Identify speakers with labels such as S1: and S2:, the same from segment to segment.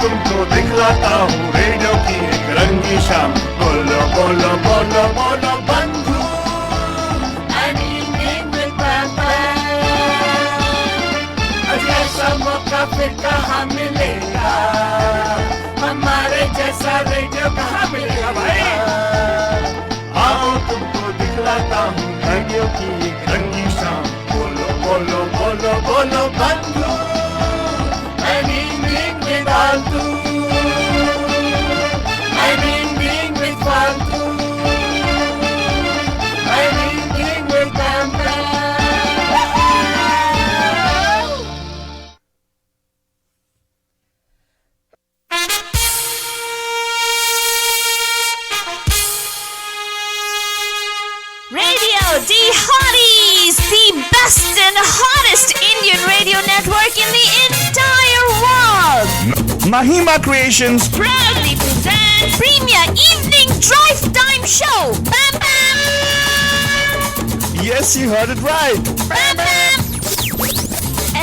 S1: तुमको दिखलाता हूँ रेडियो की एक रंगी शाम। बोलो बोलो बोलो बोलो बंधु,
S2: An evening with Papa. ऐसा मौका फिर कहाँ मिलेगा, हमारे जैसा रेडियो कहाँ मिलेगा भाई।
S1: आओ तुमको दिखलाता हूँ रेडियो की एक रंगी शाम। बोलो बोलो बोलो बोलो बंधु,
S2: An evening with Altu. An evening with Faltu. An evening with Papa.
S3: Radio D Hotties, the best and hottest Indian radio network in the entire world.
S1: Mahima Creations.
S3: Proudly present Premier Evening Drive Time Show. Bam bam,
S1: Yes, you heard it right.
S3: bam bam.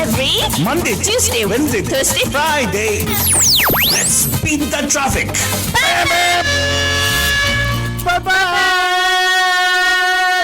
S3: Every
S1: Monday,
S3: Tuesday,
S1: Wednesday,
S3: Thursday,
S1: Friday. Let's beat the traffic.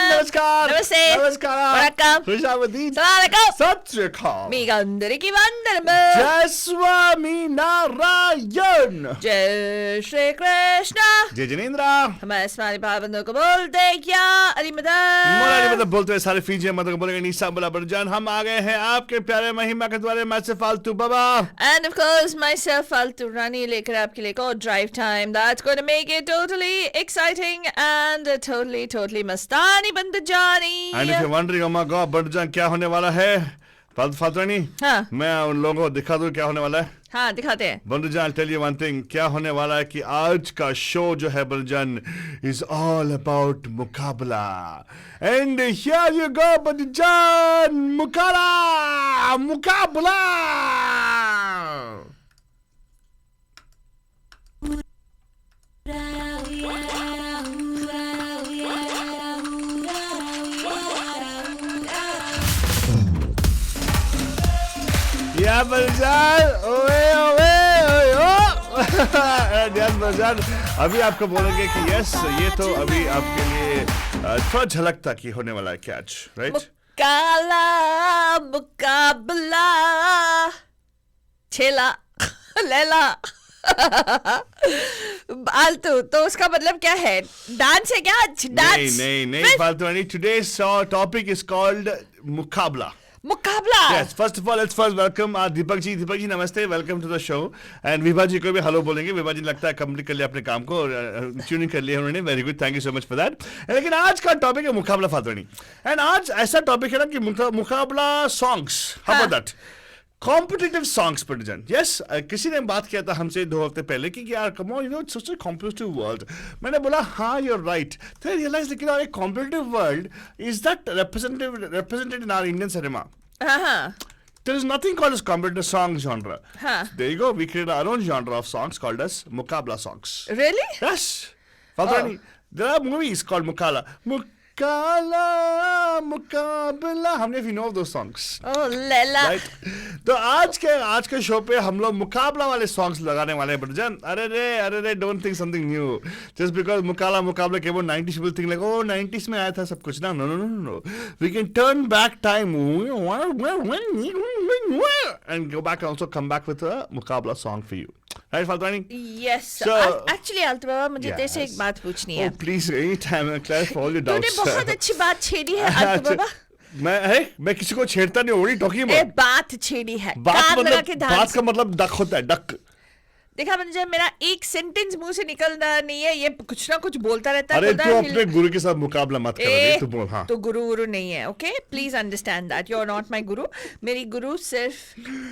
S1: नमस्कार
S3: नमस्ते,
S1: नमस्कार
S3: वणक्कम,
S1: खुशामदीद
S3: Assalamualaikum.
S1: सत श्री अकाल
S3: మీకు అందరికీ వందనము.
S1: जय स्वामी नारायण
S3: जय श्री कृष्ण.
S1: जय जिनेन्द्र
S3: हमारे स्वामी भावनों को बोलते क्या
S1: मोरारी
S3: अरिमदन.
S1: मतलब बोलते हैं सारे फीजे मतलब बोलेंगे निशा बोला बरजान। हम आ गए हैं आपके प्यारे महिमा के द्वारे मैं से फालतू बाबा।
S3: And of course, myself, Faltu Rani, लेकर आपके लिए को drive time. That's going to make it totally exciting and totally Mastani बंद जानी.
S1: And if you wondering oh my God बरजान क्या होने वाला है फालतू फालतू नहीं
S3: हाँ.
S1: मैं उन लोगों को दिखा दूं क्या होने वाला है।
S3: हाँ, दिखाते हैं.
S1: बंदुजान टेल यू वन थिंग क्या होने वाला है कि आज का शो जो है बंदुजान इज ऑल अबाउट मुकाबला। एंड हियर यू गो बंदुजान मुकाबला। या बंदुजान ओए ओए ओए ओ यार बंदुजान अभी आपको बोलेंगे कि यस ये तो अभी आपके लिए थोड़ा झलक था कि होने वाला है क्या आज राइट।
S3: मुकाला मुकाबला छेला लैला फालतू तो उसका मतलब क्या है? डांस है क्या? डांस
S1: नहीं फालतू नहीं। टुडेस टॉपिक इज कॉल्ड मुकाबला।
S3: मुकाबला.
S1: Yes, first of all, let's first welcome Deepak ji. Deepak ji नमस्ते, welcome to the show. And Vibha ji को भी हेलो बोलेंगे। विभा जी लगता है कंप्लीट कर लिया अपने काम को, ट्यूनिंग कर लिया उन्होंने। Very good, thank you so much for that. लेकिन आज का टॉपिक है मुकाबला फातवानी। एंड आज ऐसा टॉपिक है ना कि मुकाबला songs, how about that, competitive songs पर जन। यस, किसी ने बात किया था हमसे 2 हफ्ते पहले कि यार come on you know it's such a competitive world. मैंने बोला हाँ यू आर राइट। तो रियलाइज लेकिन यार competitive world is that represented in our Indian cinema.
S3: हाँ.
S1: There is nothing called as competitive song genre.
S3: Huh.
S1: There you go. We created our own genre of songs called as Mukabla songs.
S3: Really?
S1: Yes. Faltani, there are movies called Mukala. मुकाबला हमने if you know those songs.
S3: Oh Laila.
S1: Right? तो आज के show पे हम लोग मुकाबला वाले सॉन्ग्स लगाने वाले हैं बटजन। अरे रे don't think something new just because मुकाबला के वो 90s people think like oh 90s में आया था सब कुछ ना। No we can turn back time and go back and also come back with a मुकाबला song for you. Right, Faltani?
S3: Yes.
S1: So,
S3: actually आलतू बाबा मुझे तेरे से एक बात पूछनी है.
S1: Oh, please, anytime and clarify all your
S3: तूने
S1: doubts.
S3: बहुत अच्छी बात छेड़ी है आलतू बाबा.
S1: मैं किसी को छेड़ता नहीं, ओडी टॉकिंग
S3: ए
S1: अबाउट।
S3: बात छेड़ी है.
S1: बात
S3: कान लगा के
S1: मतलब
S3: ध्यान
S1: बात
S3: से.
S1: का मतलब डक होता है, डक।
S3: देखा मुझे मेरा एक सेंटेंस मुंह से निकलना नहीं है, ये कुछ ना कुछ बोलता रहता है.
S1: अरे
S3: बोलता
S1: तू
S3: है,
S1: अपने गुरु के साथ मुकाबला मत कर रही, तू बोल। हाँ
S3: तो गुरु नहीं है. Okay, please understand that you are not my guru. मेरी गुरु सिर्फ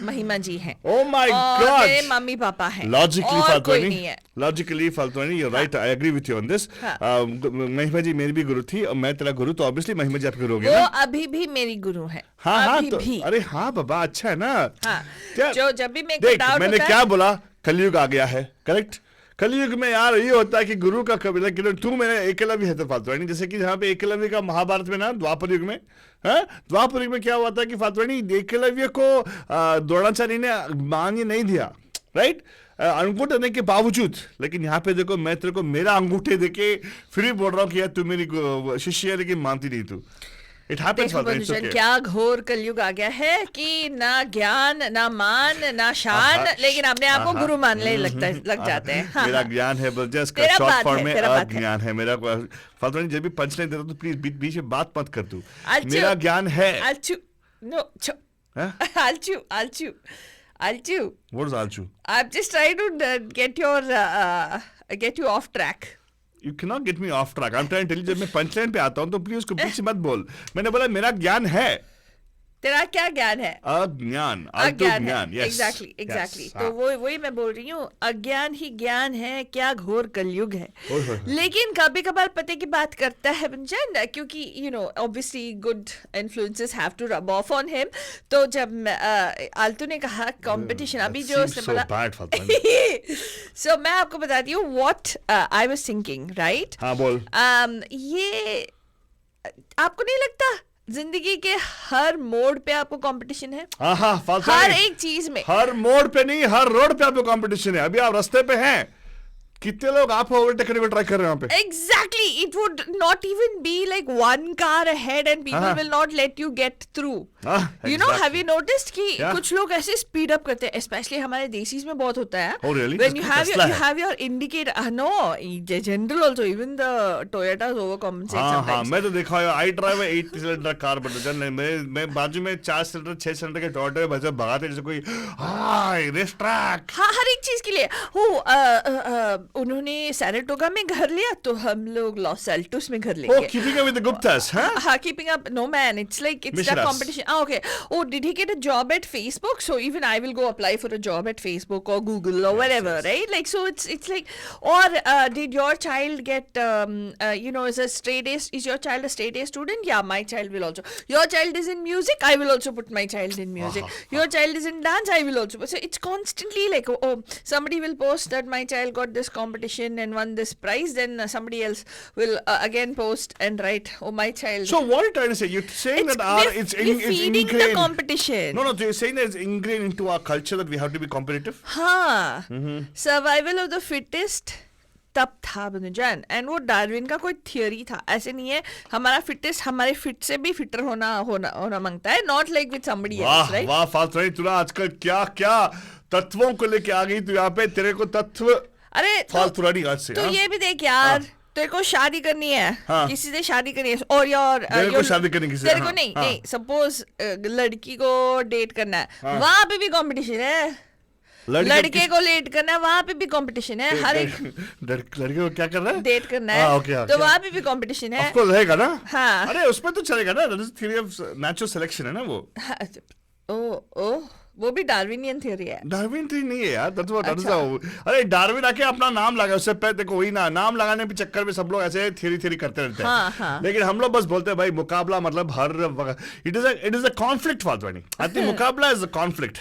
S3: महिमा जी हैं.
S1: Oh my
S3: और
S1: God.
S3: मेरे मम्मी पापा हैं.
S1: लॉजिकली
S3: और कोई नहीं
S1: फालतूनी,
S3: है.
S1: लॉजिकली फालतूनी, you right, I agree with you on this. Mahima ji मेरी भी गुरु थी और मैं तेरा गुरु, तो ऑब्वियसली महिमा जी आपके गुरु होगी
S3: वो
S1: ना।
S3: अभी भी मेरी गुरु है.
S1: हाँ
S3: अभी
S1: तो
S3: भी.
S1: अरे हाँ बाबा, अच्छा है ना।
S3: हाँ.
S1: क्या
S3: जो जब भी मेरे को
S1: देख,
S3: डाउट
S1: मैंने
S3: होता
S1: क्या
S3: है.
S1: बोला, कलयुग आ गया है, करेक्ट। कलयुग में यार ये होता है कि गुरु का कबीला कि तू मेरे एकलव्य है तो फालतू, जैसे कि जहाँ पे एकलव्य का महाभारत में ना द्वापर युग में, द्वापर युग में क्या हुआ था कि फालतू एकलव्य को द्रोणाचार्य ने मान्य नहीं दिया राइट अंगूठे देने के बावजूद, लेकिन यहाँ पे देखो मैं तेरे को मेरा अंगूठे देके फिर भी बोल रहा हूँ कि यार तू मेरी शिष्य है लेकिन मानती नहीं तू. It happens.
S3: देखो बंधुजन, क्या घोर कलयुग आ गया है कि ना ज्ञान ना मान ना शान, लेकिन अपने आप को गुरु मानने लग जाते हैं. हाँ,
S1: मेरा
S3: हाँ.
S1: ज्ञान है बस
S3: तेरा
S1: शॉर्ट
S3: बात
S1: फॉर्म
S3: है,
S1: में
S3: तेरा बात है.
S1: अज्ञान है मेरा. फालतू नहीं, जब भी पंच नहीं देता तो प्लीज बीच में बात मत कर तू.
S3: I'll
S1: मेरा
S3: chew.
S1: ज्ञान है.
S3: I'll chew. No, chew.
S1: Huh?
S3: I'll chew. I'll chew. I'll chew.
S1: What is Alchu?
S3: I'm just trying to get you off track.
S1: You cannot get me off track. I'm trying to tell you, जब मैं punchline पे आता हूँ तो please उसको पीछे मत बोल. मैंने बोला मेरा ज्ञान है.
S3: तेरा क्या ज्ञान है?
S1: अज्ञान.
S3: अज्ञान है.
S1: Yes.
S3: एग्जैक्टली.
S1: Yes.
S3: तो वही मैं बोल रही हूँ, अज्ञान ही ज्ञान है. क्या घोर कलयुग है. लेकिन कभी कभार पते की बात करता है बंजन, क्योंकि you know obviously good influences have to rub off on him. तो जब आलतू ने कहा कंपटीशन, अभी जो उसने बोला, सो मैं आपको बताती हूँ what I was thinking, right.
S1: हाँ बोल.
S3: ये आपको नहीं लगता जिंदगी के हर मोड़ पे आपको कंपटीशन है?
S1: हाँ फालतू
S3: हर
S1: नहीं.
S3: एक चीज में.
S1: हर मोड़ पे नहीं, हर रोड पे आपको कंपटीशन है. अभी आप रास्ते पे हैं, कितने लोग आपको ओवरटेक करने को ट्राई कर रहे हैं वहाँ पे.
S3: Exactly, it would not even be like one car ahead and people will not let you get through. You know, have you noticed कि कुछ लोग ऐसे speed up करते हैं, especially हमारे देसीज में बहुत होता है.
S1: Oh really?
S3: When you have your indicator, no, general also, even the Toyotas overcompensate sometimes.
S1: हाँ मैं तो देखा है. I drive 8 cylinder car, but मैं बाजू में 4 सिलेंडर 6 सिलेंडर के टोयोटा में भगाते जैसे कोई रेस ट्रैक.
S3: हाँ, हर एक चीज के लिए. उन्होंने सैराटोगा में घर लिया तो हम लोग लॉस एल्टोस में घर लेंगे.
S1: Keeping up with the Guptas.
S3: हाँ, keeping up. No man, it's like it's that competition. Okay. Oh, did he get a job at Facebook? So even I will go apply for a job at Facebook or Google or wherever, right? Like, so it's like, or did your child get is a straight A? Is your child a straight A student? Yeah, my child will also. Your child is in music, I will also put my child in music. Your child is in dance, I will also. So it's constantly like, oh, somebody will post that my child got this competition and won this prize, then somebody else will again post and write, oh, my child.
S1: So what are you trying to say? You're saying that it's
S3: feeding
S1: ingrained.
S3: the competition.
S1: No, so you're saying that it's ingrained into our culture that we have to be competitive?
S3: हाँ, survival of the fittest तब था बंधुजन. And वो Darwin का कोई theory था. ऐसे नहीं है हमारा फिटेस्ट हमारे फिट से भी फिटर होना मांगता है. Not like with somebody else, right.
S1: वाह फालतू नहीं. तू आजकल क्या क्या तत्वों को लेके आ गई तू यहाँ पे. तेरे को तत्व
S3: अरे
S1: फालतू नहीं आज से.
S3: तो ये भी देख यार, तेरे को शादी करनी है, किसी से शादी करनी है, और
S1: तेरे को शादी करनी किसी से.
S3: तेरे को नहीं, सपोज लड़की को डेट करना है, वहां पे भी कंपटीशन है. लड़के को लेट करना है, वहां पे भी कंपटीशन है. हर एक
S1: लड़के को क्या करना है,
S3: डेट करना है, तो वहां पे भी कंपटीशन है.
S1: आपको रहेगा ना.
S3: हाँ,
S1: अरे उसमें तो चलेगा ना. That is theory of natural selection है ना वो.
S3: वो भी डार्विनियन थ्योरी है.
S1: डार्विन थ्योरी नहीं है यार. अरे डार्विन आके अपना नाम लगा, उससे पहले देखो वही ना नाम लगाने के चक्कर में सब लोग ऐसे थ्योरी करते रहते हैं. लेकिन हम लोग बस बोलते हैं भाई मुकाबला मतलब हर it is a conflict. Father I think मुकाबला is a conflict.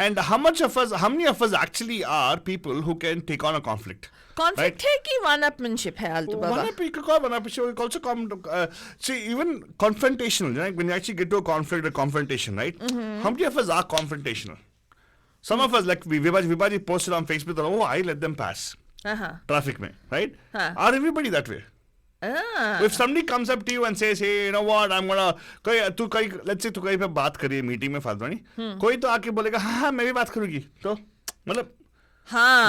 S1: And how many of us actually are people who can take on a conflict?
S3: Conflict है कि one-upmanship है आलतू बाबा.
S1: One-upmanship also see even confrontational. Right? When you actually get to a conflict or confrontation, right? How many of us are confrontational? Some of us, like Vibhaji posted on Facebook that, oh, I let them pass. Traffic mein, right? Are everybody that way? If somebody comes up to you and says, hey, you know what, I'm gonna, let's say तू कहीं पे बात करिए meeting में फालतू नहीं, कोई तो आके बोलेगा हाँ मैं भी बात करूंगी, तो मतलब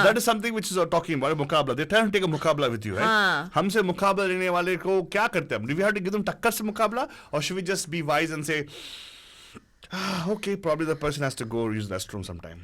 S1: that is something which is talking about मुकाबला. They're trying to take a मुकाबला with you, right? हमसे मुकाबला लेने वाले को क्या करते हैं? Do we have to give them टक्कर से मुकाबला, or should we just be wise and say, okay, probably the person has to go use the restroom sometime?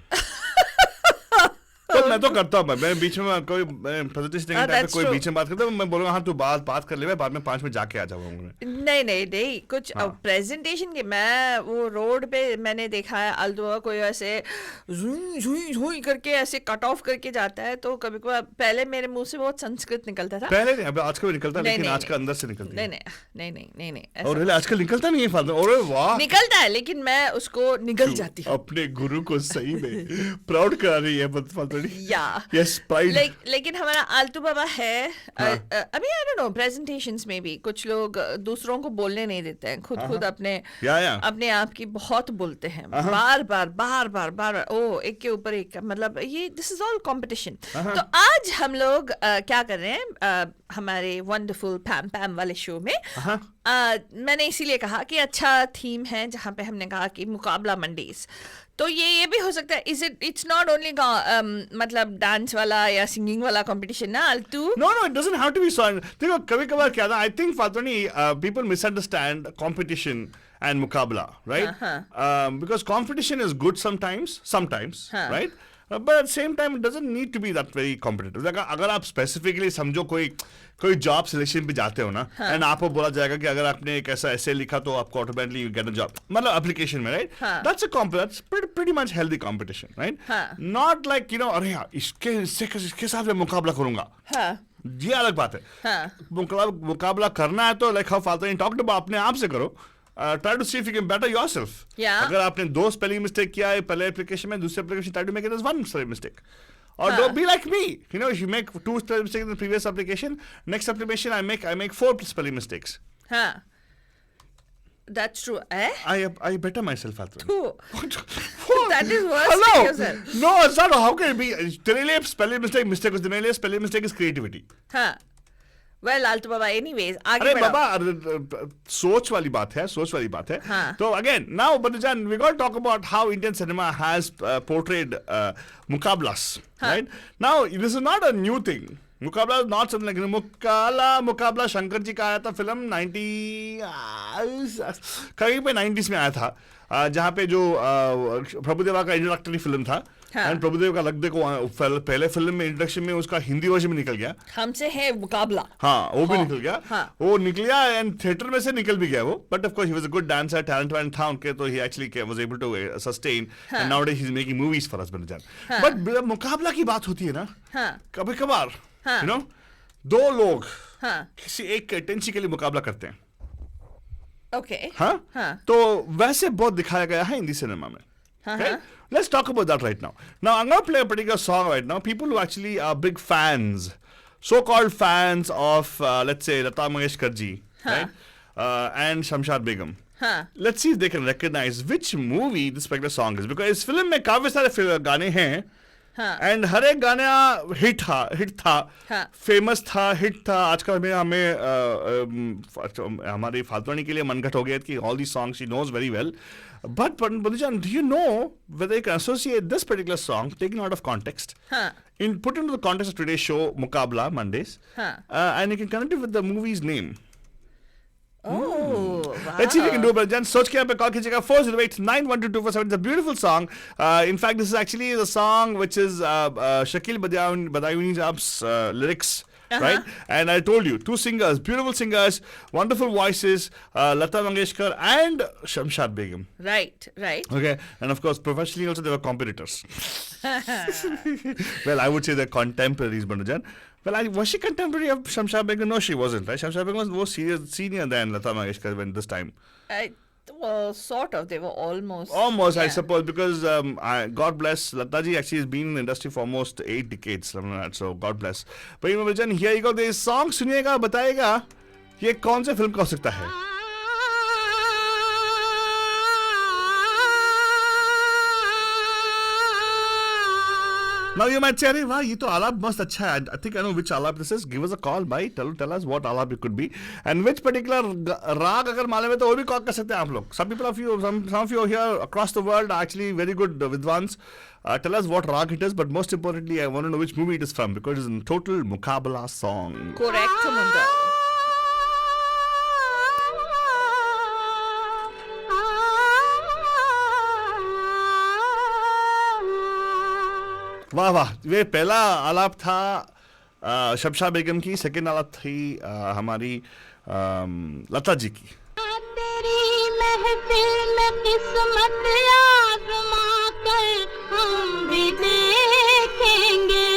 S1: तो मैं तो करता हूँ. मैं बीच में कोई कोई बीच में बात करता हूँ, मैं बोलूँगा हाँ तू बात कर ले, मैं बाद में 5 मिनट जाके आ जाऊंगा.
S3: नहीं कुछ प्रेजेंटेशन के मैं वो रोड पे मैंने देखा है अल्दुआ कोई ऐसे झुई करके ऐसे कट ऑफ करके जाता है. तो कभी कभार पहले मेरे मुंह से बहुत संस्कृत निकलता था.
S1: पहले नहीं, अब आजकल भी निकलता है, लेकिन आजकल अंदर से निकलता है.
S3: नहीं
S1: और आजकल निकलता नहीं है फालतू. और वाह
S3: निकलता है, लेकिन मैं उसको निकल जाती हूँ.
S1: अपने गुरु को सही में प्राउड करा रही है फालतू.
S3: Yeah.
S1: Yes, pride.
S3: लेकिन हमारा आलतू बाबा है अभी आई डोंट नो प्रेजेंटेशंस में भी कुछ लोग दूसरों को बोलने नहीं देते हैं खुद अपने अपने आप की बहुत बोलते हैं बार ओ एक के ऊपर एक मतलब ये दिस इज ऑल कंपटीशन तो आज हम लोग क्या कर रहे हैं हमारे वंडरफुल पैम पैम वाले शो में मैंने इसीलिए कहा कि अच्छा थीम है जहाँ पे हमने कहा कि मुकाबला मंडीज तो ये भी हो सकता है इट्स नॉट ओनली मतलब डांस वाला या सिंगिंग वाला कंपटीशन ना अल्टू
S1: No, it doesn't have to be song. देखो कभी कभार क्या था, I think फातोनी people misunderstand competition and मुकाबला, right? Because competition is good sometimes, right? But at the same time, it doesn't need to be that very competitive. Like, अगर आप specifically समझो कोई जॉब सिलेक्शन पे जाते हो ना, एंड आपको बोला जाएगा कि अगर आपने एक ऐसा ऐसे लिखा तो आपको ऑटोमेटिकली गेट अ जॉब, मतलब एप्लीकेशन में, right? That's pretty much healthy competition, right? Not like अरे यार इसके साथ मैं मुकाबला करूंगा, ये अलग बात है. मुकाबला करना है तो like how father talked about अपने आप से करो. Try to see if you can better yourself. अगर आपने 2 spelling mistake किया है पहले एप्लीकेशन में, दूसरे application try to make it as 1 spelling mistake. Or don't be like me. If you make 2 spelling mistakes in the previous application, next application I make 4 spelling mistakes.
S3: That's true.
S1: I better myself at
S3: That is worse
S1: Hello.
S3: than yourself.
S1: No, it's not. How can it be? तेरे लिए spelling mistake is creativity.
S3: Well, आलतू Baba anyways आगे
S1: अरे
S3: बढ़ाओ.
S1: बाबा सोच वाली बात है. तो again, now Badajan, we're going to talk about how Indian cinema has portrayed mukablas, right? Now, this is not a new thing. मुकाबला is not something like मुकाबला शंकर जी का आया था फिल्म 90s में आया था, जहाँ पे जो प्रभुदेवा का इंट्रोडक्टरी फिल्म था. एंड प्रभुदेव का लगदे को पहले फिल्म में इंट्रोडक्शन में उसका हिंदी वर्जन में निकल गया,
S3: हमसे है मुकाबला.
S1: वो भी निकल गया. वो निकल गया एंड थिएटर में से निकल भी गया वो. But of course he was a good dancer, talented था उनके, तो he actually was able to sustain and nowadays he is making movies for us. But मुकाबला की बात होती है ना, कभी कभार 2 लोग किसी एक टेंसी के लिए मुकाबला करते हैं. तो वैसे बहुत दिखाया गया है हिंदी सिनेमा में. Okay? Let's talk about that right now. Now, I'm going to play a particular song right now. People who actually are big fans, so-called fans of, let's say, Lata Mangeshkar ji, right? And Shamshad Begum. Let's see if they can recognize which movie this particular song is. Because इस film में काफी सारे गाने हैं. And हर एक गाना hit था, famous था, हिट था. आजकल में हमें हमारी फालतूनी के लिए मनगढ़ हो गया कि all the songs she knows very well. But Badhujan, do you know whether you can associate this particular song taken out of context, put into the context of today's show, Mukabla Mondays, and you can connect it with the movie's name?
S3: Oh, wow.
S1: Let's see if you can do it, Badhujan. Search kiya pe call kijiyega 408-912-247. It's a beautiful song. In fact, this is actually the song which is Shakil Badauni's lyrics. Right? And I told you, 2 singers, beautiful singers, wonderful voices, Lata Mangeshkar and Shamshad Begum.
S3: Right.
S1: Okay, and of course, professionally also they were competitors. Well, I would say they're contemporaries, Badhujan. Well, was she contemporary of Shamshad Begum? No, she wasn't, right? Shamshad Begum was more senior than Lata Mangeshkar when this time.
S3: Well, sort of. They were almost.
S1: Almost, yeah. I suppose, because God bless, Lataji actually has been in the industry for almost 8 decades. So, God bless. But you know, Vijay, here you go. This song, सुनिएगा, बताएगा, ये कौन से film का हो सकता है? Now you might say, अरे वाह, ये तो आलाप मस्त अच्छा है. I think I know which आलाप this is. Give us a call, bhai. Tell us what आलाप it could be. And which particular राग अगर मालूम है तो वो भी कॉल कर सकते हैं आप लोग. Some of you here across the world are actually very good vidwans. Tell us what rag it is, but most importantly, I want to know which movie it is from, because it is a total Mukabla song.
S3: Correct, Munda.
S1: वाह वाह, ये पहला आलाप था शमशाद बेगम की. Second आलाप थी हमारी लता जी की.
S4: तेरी महफिल में किस्मत आजमा कर हम भी देखेंगे,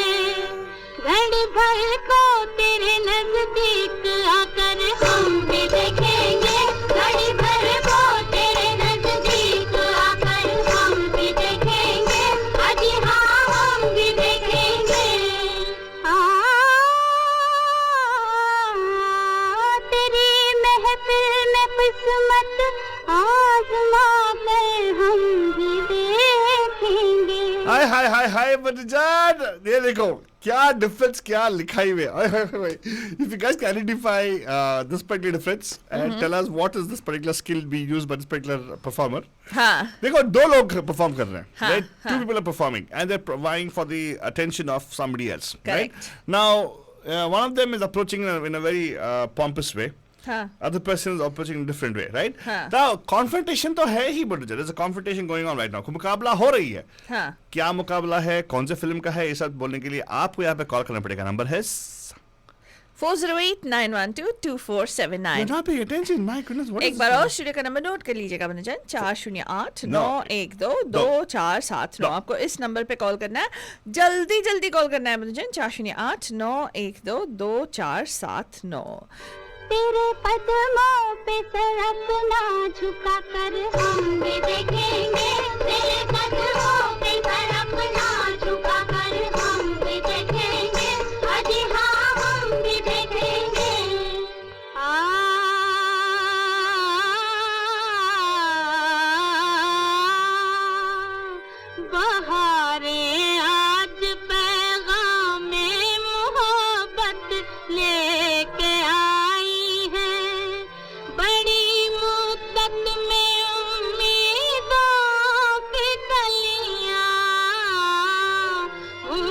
S4: घड़ी भर को तेरे नजदीक आकर हम भी देखेंगे, घड़ी भर को तेरे नजदीक आकर हम भी देखेंगे, अजी हाँ हम भी देखेंगे.
S1: ये देखो क्या डिफरेंस, क्या लिखाई हुई है. If you guys can identify this particular difference and tell us what is this particular skill being used by this particular performer.
S3: हाँ.
S1: देखो दो लोग परफॉर्म कर रहे हैं,
S3: हाँ,
S1: right?
S3: हाँ.
S1: Two people are performing and they're vying for the attention of somebody else, right?
S3: Correct.
S1: Now one of them is approaching in a very pompous way.
S3: हाँ.
S1: Other person is approaching in a different way, right?
S3: हाँ.
S1: Now confrontation तो है ही, but there's a confrontation going on right now. मुकाबला हो रही है.
S3: हाँ.
S1: क्या मुकाबला है, कौन से फिल्म का है, ये सब बोलने के लिए आपको यहाँ पे कॉल करना पड़ेगा. नंबर है
S3: 408-912-2479.
S1: You're not paying attention, my goodness, what
S3: एक
S1: is
S3: बार
S1: this?
S3: और स्टूडियो का नंबर नोट कर लीजिएगा बनजान, 408-912-2479. आपको इस नंबर पे कॉल करना है, जल्दी कॉल करना है बनजान, 408-912-2479.
S4: तेरे कदमों पे सर अपना झुका कर हम भी देखेंगे, तेरे कदमों पे सर अपना झुका कर हम भी देखेंगे, अजी हाँ हम भी देखेंगे. बहारे आज पैगामे मोहब्बत लेके आई है, बड़ी मुद्दत में उम्मीदों की कलियां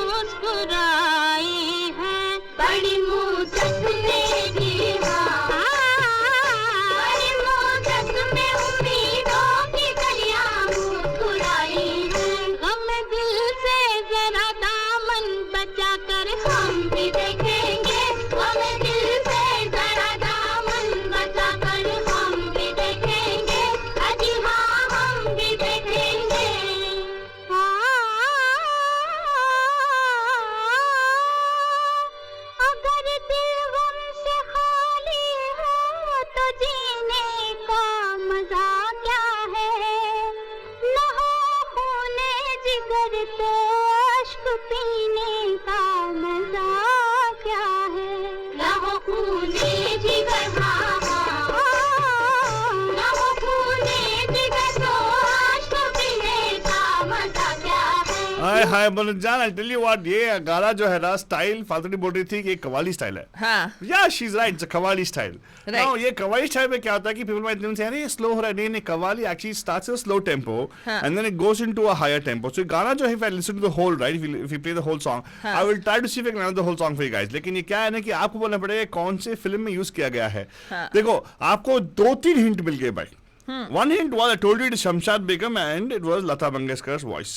S4: मुस्कुराई है, बड़ी मुद्दत में भी बड़ी मुद्दत में उम्मीदों की कलियां मुस्कुराई है. गम दिल से जरा दामन बचा कर हम भी देखेंगे, गम दिल से जरा दामन बचा कर हम भी देखेंगे, अजी हाँ हम भी देखेंगे. अगर दिल गम से खाली हो तो जीने का मजा क्या है, न हो खूने जिगर तो अश्क पीने का मजा क्या है, न हो खूने जिगर न हो खूने जिगर तो अश्क पीने का मजा क्या है.
S1: हाय बनजान, आई टेल यू व्हाट, ये गाना जो है ना, स्टाइल फालतू बोल रही थी कि ये कवाली स्टाइल है.
S3: हाँ.
S1: Yeah, she's right. It's a qawwali style.
S3: Right.
S1: Now, ये कवाली स्टाइल में क्या होता है कि people might say, अरे ये slow हो रहा है. नहीं, qawwali actually starts at a slow tempo
S3: हाँ.
S1: and then it goes into a higher tempo. So गाना जो है, if I listen to the whole, right, if you play the whole song,
S3: हाँ.
S1: I will try to see if I can learn the whole song for you guys. लेकिन ये क्या है ना कि आपको बोलना पड़ेगा कौन से फिल्म में यूज किया गया है.
S3: हाँ.
S1: देखो, आपको 2-3 हिंट मिल गए भाई. One hint was I told you it is Shamshad Begum and it was Lata Mangeshkar's voice.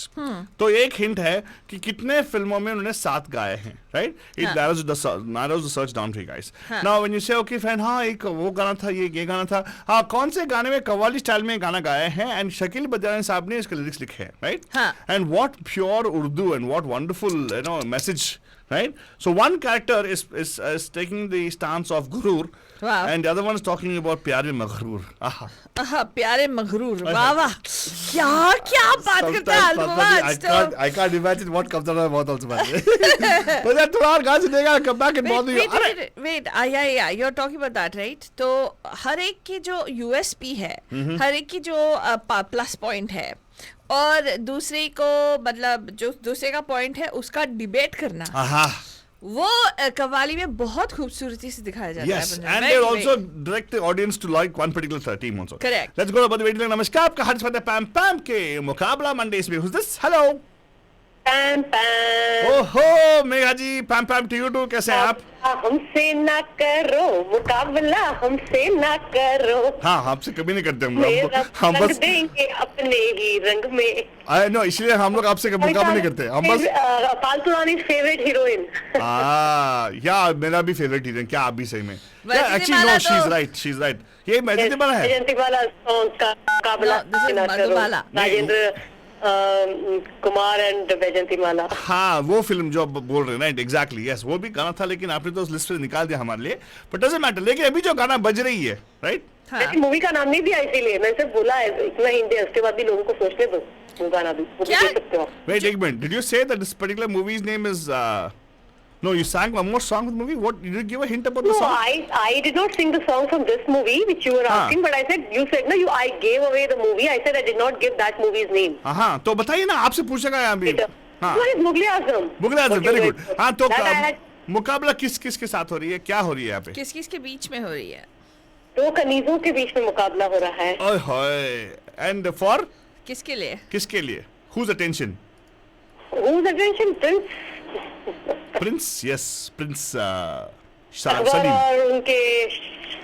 S1: तो एक हिंट है कि कितने फिल्मों में उन्होंने साथ गाए हैं, right? It narrows the search down for you guys. Now when you say okay fine, हाँ एक वो गाना था, ये गाना था, हाँ कौन से गाने में कव्वाली स्टाइल में गाना गाया है, and शकील बजानी साहब ने इसके लिरिक्स लिखे हैं, right?
S3: हाँ.
S1: And what pure Urdu and what wonderful message, right? So one character is taking the stance of Gurur.
S3: Wow.
S1: And the other one is talking about प्यारे मगरूर. Aha.
S3: प्यारे मगरूर. वाह वाह, क्या बात करते हैं
S1: Sometimes I can't imagine what comes out of my mouth also. But then tomorrow guys will come back and bother you.
S3: Wait, yeah, you're talking about that, right? तो हर एक की जो USP है, हर एक की जो प्लस पॉइंट है, और दूसरे को मतलब जो दूसरे का पॉइंट है उसका डिबेट करना, वो कव्वाली में बहुत खूबसूरती से दिखाया जाता है.
S1: Yes, and they also direct the audience to like one particular team also.
S3: Correct.
S1: Let's go about the waiting. नमस्कार, आपका हाथ पर पैम पैम के मुकाबला मंडेस में. Who's this? Hello.
S5: पैम पैम.
S1: ओहो मेघा जी, पैम पैम टू यू टू. कैसे हैं आप?
S5: हमसे ना करो मुकाबला, हमसे ना करो.
S1: हाँ, आपसे कभी नहीं करते
S5: मेरा
S1: हम
S5: रंग
S1: बस
S5: देंगे अपने ही रंग में.
S1: नो, इसलिए हम लोग आपसे कभी मुकाबला नहीं करते. हम बस
S5: फालतू रानी फेवरेट हीरोइन.
S1: या मेरा भी फेवरेट हीरोइन. क्या आप भी सही में?
S3: Actually
S1: no, she is right. ये मैजिक वाला है.
S5: जयंतीमाला सॉन्ग का मुकाबला ना करो. राजेंद्र कुमार एंड वैजंतीमाला.
S1: हाँ, वो फिल्म जो बोल रहे हैं ना, एग्जैक्टली, यस, वो भी गाना था, लेकिन आपने तो उस लिस्ट से निकाल दिया हमारे लिए, बट डजंट मैटर. लेकिन अभी जो गाना बज रही है, राइट?
S5: ऐसी मूवी का नाम नहीं दिया, इसीलिए मैंने सिर्फ बोला है इतना हिंट है, उसके बाद भी लोगों को सोचने दो. वो गाना भी वो देख सकते हो.
S1: वेट एक minute, did you say that this particular movies name is No, you sang one more song with the movie. What did you give a hint about the song?
S5: No, I did not sing the song from this movie which you were asking, but I said you said no, I gave away the movie. I said I did not give that movie's name.
S1: हाँ, तो बताइए ना, आपसे पूछेगा यहाँ भी. हाँ।
S5: This one is Mughal Azam.
S1: Mughal Azam,
S5: What you
S1: very
S5: read.
S1: good. हाँ तो
S5: That I had
S1: मुकाबला किस किस के साथ हो रही है, क्या हो रही है यहाँ पे?
S3: किस किस के बीच में हो रही है?
S5: दो कनीजों के बीच में मुकाबला हो रहा है.
S1: ओए होए, and for
S3: किसके लिए?
S1: किसके लिए? Whose attention?
S5: Whose attention? Prince
S1: Prince, yes, Prince
S5: Akbar
S1: Salim.
S5: और उनके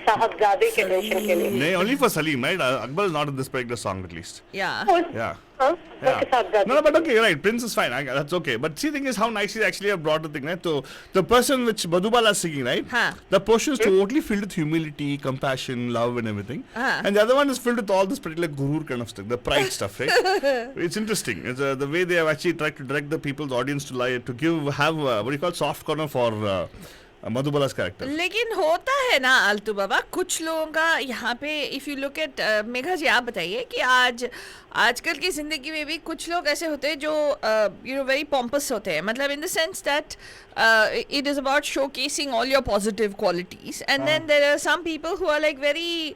S5: साहबजादे के attention के लिए.
S1: No, only for Salim, right? Akbar is not in this particular song at least.
S3: Yeah.
S1: Yeah.
S5: हाँ,
S1: Yeah.
S5: उनके साहबजादे.
S1: No, but okay, you're right. Prince is fine. That's okay. But see, the thing is how nicely they actually have brought the thing, right? So the person which Madhubala is singing, right?
S3: Huh.
S1: The portion is totally filled with humility, compassion, love, and everything.
S3: Huh.
S1: And the other one is filled with all this particular gurur kind of stuff, the pride stuff, right? It's interesting. It's the way they have actually tried to direct the people's audience to lie, to have what do you call soft corner for Madhubala's character.
S3: लेकिन होता है ना आलतू बाबा, कुछ लोगों का यहाँ पे if you look at Megha ji, आप बताइए कि आजकल की जिंदगी में भी कुछ लोग ऐसे होते हैं जो यू नो वेरी पॉम्पस होते हैं, मतलब in the sense that it is about showcasing all your positive qualities, and then there are some people who are like very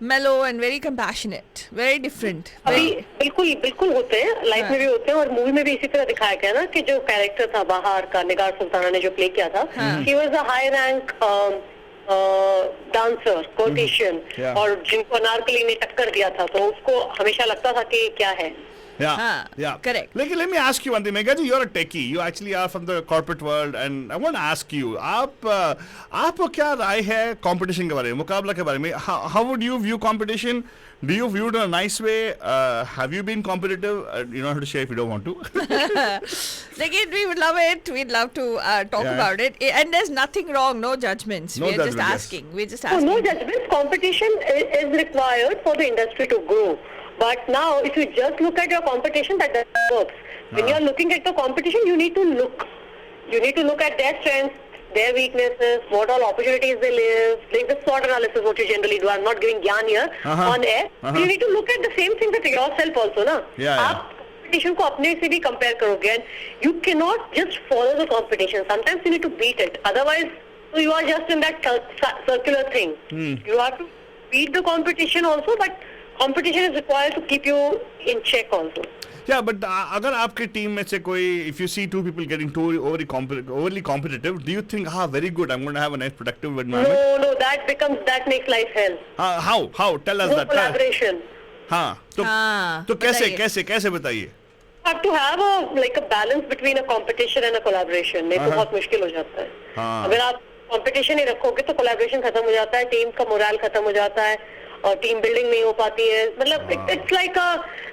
S3: mellow and very compassionate, very different.
S5: अभी बिल्कुल होते हैं, life में भी होते हैं और मूवी में भी इसी तरह दिखाया गया ना कि जो कैरेक्टर था बाहर का, निगार सुल्ताना ने जो प्ले किया था, ही was a high rank dancer, quotation, और जिनको अनारकली ने टक्कर दिया था तो उसको हमेशा लगता था कि क्या है.
S1: Yeah,
S3: हाँ,
S1: yeah,
S3: correct.
S1: Let me ask you one thing, Megha ji, you're a techie. You actually are from the corporate world, and I want to ask you, आपको क्या राय है competition के बारे में, मुकाबला के बारे में? How would you view competition? Do you view it in a nice way? Have you been competitive? You don't have to share if you don't want to.
S3: Like we would love it. We'd love to talk about it. And there's nothing wrong, no judgments.
S1: No
S3: We're just
S1: judgment, yes.
S3: asking. We're just
S5: So
S3: asking.
S5: no judgment. Competition is required for the industry to grow. But now, if you just look at your competition, that doesn't work. When you're looking at the competition, you need to look. You need to look at their strengths, their weaknesses, what all opportunities they live, like the SWOT analysis, what you generally do. I'm not giving gyan here on air. You need to look at the same thing with yourself also, na?
S1: Yeah.
S5: आप competition को अपने से भी compare करोगे, and you cannot just follow the competition. Sometimes you need to beat it. Otherwise, so you are just in that circular thing. You have to beat the competition also, but competition is required to keep you in check also.
S1: Yeah, but अगर आपके team में से कोई, if you see two people getting too overly competitive, do you think, very good, I'm going to have a nice productive environment?
S5: No, that makes life hell.
S1: How? Tell us
S5: No
S1: that.
S5: collaboration.
S1: हाँ, तो कैसे बताइए?
S5: You have to have a balance between a competition and a collaboration. नहीं तो बहुत मुश्किल हो जाता है. अगर आप competition ही रखोगे तो collaboration खत्म हो जाता है, टीम का मोरल खत्म हो जाता है, और टीम बिल्डिंग नहीं हो पाती है. मतलब it's like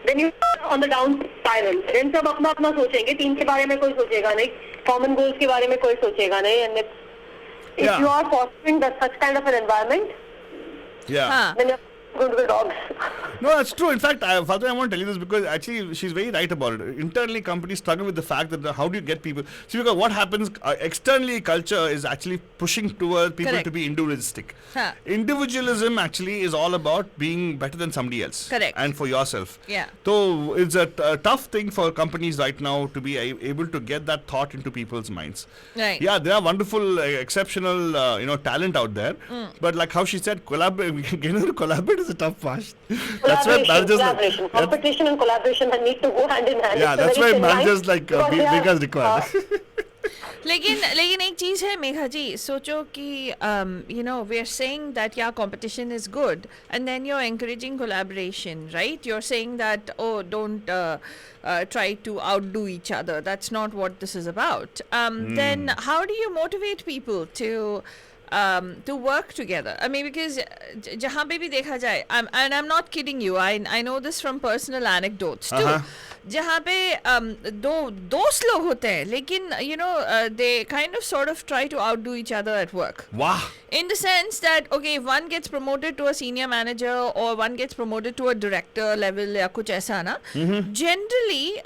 S5: then you on the down spiral. then सब अपना अपना सोचेंगे, टीम के बारे में कोई सोचेगा नहीं, common goals के बारे में कोई सोचेगा नहीं, and if you are fostering such kind of an environment, then you're going to be dogs.
S1: No, that's true. In fact, Fatma, I want to tell you this because actually she's very right about it. Internally, companies struggle with the fact that how do you get people? See, because what happens externally, culture is actually pushing towards people to be individualistic. Individualism actually is all about being better than somebody else.
S3: Correct.
S1: And for yourself.
S3: Yeah.
S1: So it's a tough thing for companies right now to be able to get that thought into people's minds.
S3: Right.
S1: Yeah, there are wonderful, exceptional, talent out there. But like how she said, collaborate is a tough part. That's why managers
S5: competition and collaboration need to go hand in hand.
S1: Yeah, that's why managers like Megha's required.
S3: लेकिन एक चीज है मेघा जी, सोचो कि we are saying that competition is good, and then you're encouraging collaboration, right? You're saying that don't try to outdo each other. That's not what this is about. Then how do you motivate people to work together? I mean, because जहाँ पे भी देखा जाए, and I'm not kidding you, I know this from personal anecdotes too. जहाँ पे दो दोस्त लोग होते हैं, लेकिन they kind of sort of try to outdo each other at work.
S1: Wow.
S3: In the sense that, okay, if one gets promoted to a senior manager or one gets promoted to a director level या कुछ ऐसा ना, generally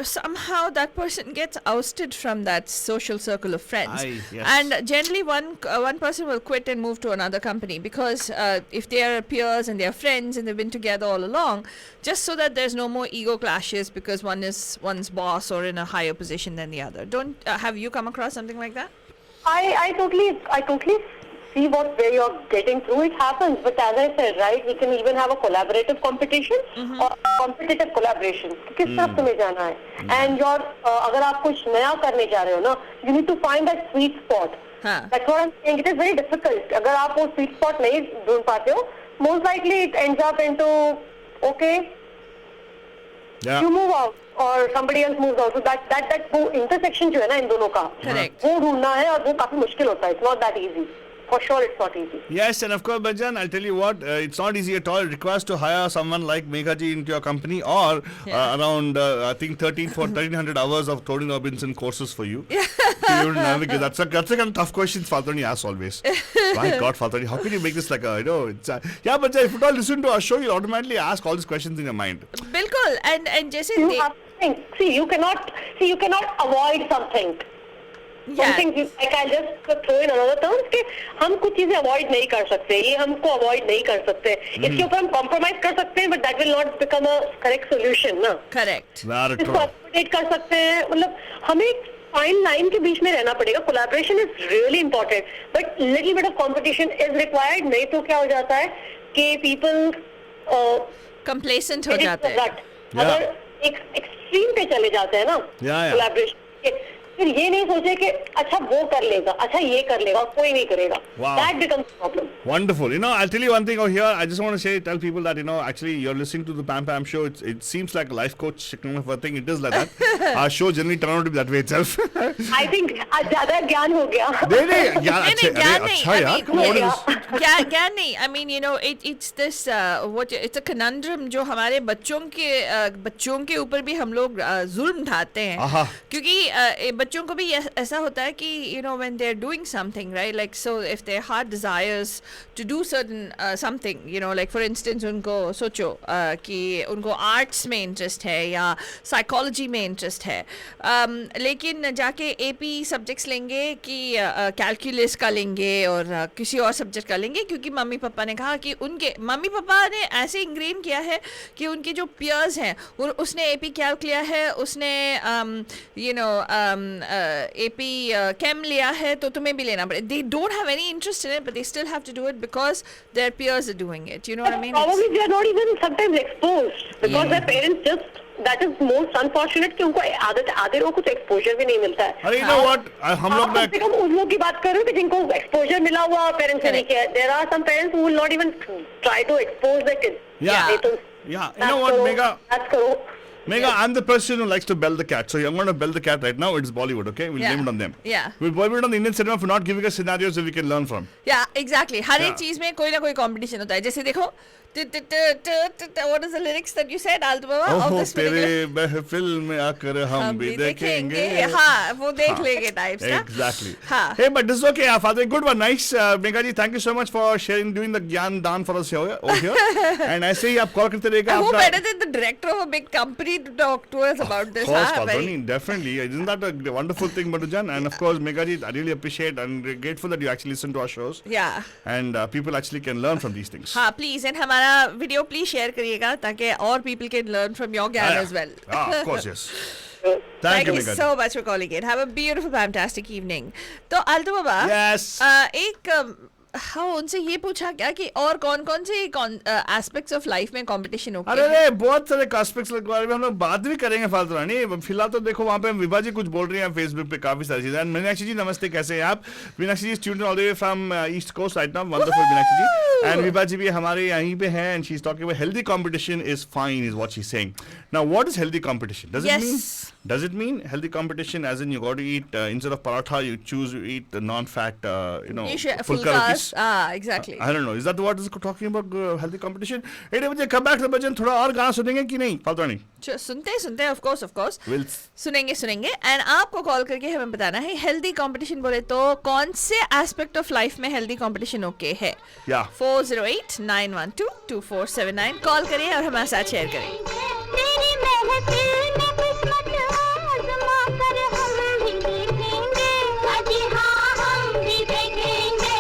S3: somehow that person gets ousted from that social circle of friends.
S1: Yes.
S3: And generally one person will quit and move to another company because if they are peers and they are friends and they've been together all along, just so that there's no more ego clashes because one is one's boss or in a higher position than the other. Don't have you come across something like that?
S5: I totally see where you're getting through. It happens, but as I said, right, we can even have a collaborative competition or competitive collaboration. किस तरफ तुम्हें जाना है? And अगर आप कुछ नया करने जा रहे हो ना, you need to find that sweet spot. That's what I'm saying. It is very difficult. अगर आप वो sweet spot नहीं ढूंढ पाते हो, most likely it ends up into okay.
S1: Yeah.
S5: You move out or somebody else moves out. So that वो intersection जो है ना इन दोनों का,
S3: Correct.
S5: वो ढूंढना है और वो काफी मुश्किल होता है. It's not that easy. For sure, it's not easy.
S1: Yes, and of course, Bajan, I'll tell you what, it's not easy at all. It requires to hire someone like Megha ji into your company or around, I think, 1,300 hours of Tony Robinson courses for you. To navigate. That's a kind of tough question Faltoni asks always. My God, Faltoni, how can you make this like a, it's yeah, but if you don't listen to our show, you'll automatically ask all these questions in your mind.
S3: बिल्कुल. And जैसे
S5: You have to think. See, you cannot avoid something. Something like I just throw in another terms कि हम कुछ चीजें avoid नहीं कर सकते, ये हमको avoid नहीं कर सकते. इसके ऊपर हम compromise कर सकते हैं, but that will not become a correct solution, ना.
S3: Correct.
S5: इसको accommodate कर सकते हैं, मतलब हमें fine line के बीच में रहना पड़ेगा. Collaboration is really important, but little bit of competition is required. नहीं तो क्या हो जाता है कि people
S3: Complacent हो जाते हैं.
S5: अगर एक extreme पे चले जाते हैं ना, collaboration फिर ये नहीं सोचे कि अच्छा वो कर लेगा, अच्छा ये कर लेगा, कोई नहीं करेगा.
S1: Wow.
S5: That becomes a problem.
S1: Wonderful. I'll tell you one thing over here. I just want to tell people that, actually you're listening to the Pam Pam show. It seems like a life coach kind of a thing. It is like that. Our show generally turn out to be that way itself.
S5: I think ज़्यादा ज्ञान हो गया.
S1: नहीं,
S3: ज्ञान नहीं.
S1: अच्छा यार. Come on, what is this?
S3: ज्ञान नहीं. I mean, it's this it's a conundrum जो हमारे बच्चों के ऊपर भी हम लोग जुल्म ढाते हैं. क्योंकि बच्चों को भी ऐसा होता है कि when they're doing something, right, like so if their heart desires to do certain something, like for instance उनको सोचो कि उनको आर्ट्स में इंटरेस्ट है या साइकोलॉजी में इंटरेस्ट है, लेकिन जाके एपी सब्जेक्ट्स लेंगे कि कैलकुलस का लेंगे और किसी और सब्जेक्ट का लेंगे क्योंकि मम्मी पापा ने कहा कि उनके मम्मी पापा ने ऐसे इंग्रेन किया है कि उनके जो पियर्स हैं उसने एपी कैल्क लिया है, उसने AP Chem लिया है तो तुम्हें भी लेना पड़े. They don't have any interest in it, but they still have to do it because their peers are doing it. You know what I mean?
S5: Probably they are not even sometimes exposed because their parents just. That is most unfortunate कि उनको आधे लोगों को कुछ exposure भी नहीं मिलता है.
S1: अरे you know what? हम लोग
S5: कम से कम उन लोगों की बात कर रहे हो कि जिनको exposure मिला हुआ parents ने नहीं किया. There are some parents who will not even try to expose their kids.
S1: Yeah. You know what, Megha?
S5: That's करो.
S1: Megha, I'm the person who likes to bell the cat. So I'm going to bell the cat right now. It's Bollywood, okay? We'll blame it on them.
S3: Yeah.
S1: We'll blame it on the Indian cinema for not giving us scenarios that we can learn from.
S3: Yeah, exactly. हर एक चीज में कोई ना कोई competition होता है. जैसे देखो, what is the lyrics that you said, Altu Baba?
S1: Oh, तेरे महफिल में आकर हम भी देखेंगे.
S3: हाँ, वो देख लेंगे types ना.
S1: Exactly.
S3: हाँ.
S1: Hey, but this is okay. Father, good one, nice. Megha ji, thank you so much for doing the Gyan Dan for us over here. And ऐसे ही आप call करते रहेगा.
S3: Who better than the director of a big company to talk to us about this?
S1: Of course, Father, definitely. Isn't that a wonderful thing, Madhujan? And of course, Megha ji, I really appreciate and grateful that you actually listen to our shows.
S3: Yeah.
S1: And people actually can learn from these things.
S3: हाँ, please. And हमारा video please share करिएगा ताकि और people can learn from your ज्ञान as well.
S1: Of course, yes.
S3: Thank you so much for calling in. Have a beautiful, fantastic evening. तो आल्तू बाबा,
S1: Yes.
S3: एक हाँ उनसे ये पूछा क्या कि और कौन कौन से एस्पेक्ट्स ऑफ लाइफ में कंपटीशन होते हैं?
S1: अरे बहुत सारे एस्पेक्ट्स के बारे में हम लोग बात भी करेंगे फालतू रानी. फिलहाल तो देखो वहाँ पे विभा जी कुछ बोल रही हैं फेसबुक पे काफी सारी चीजें. मीनाक्षी जी नमस्ते, कैसे हैं आप? Meenakshi ji student all the way from East Coast right now. Wonderful Meenakshi ji. And Vibha ji भी हमारे यहीं पे हैं and she is talking about healthy competition is fine is what she is saying. Now what is healthy competition? Does it mean healthy competition as in you got to eat instead of paratha you choose to eat the non-fat
S3: full carbs? Exactly.
S1: I don't know. Is that what is talking about healthy competition? Hey, मुझे come back to the budget. थोड़ा और गाना सुनेंगे कि नहीं? फालतू नहीं.
S3: सुनते of course. सुनेंगे एंड आपको कॉल करके हमें बताना है हेल्दी कंपटीशन बोले तो कौन से एस्पेक्ट ऑफ लाइफ में हेल्दी कंपटीशन ओके है. 408-912-2479 कॉल करिए और हमारे साथ शेयर करें.
S4: तेरी महफिल में किस्मत आज़मा कर हम भी देखेंगे. अजी हाँ हम भी देखेंगे.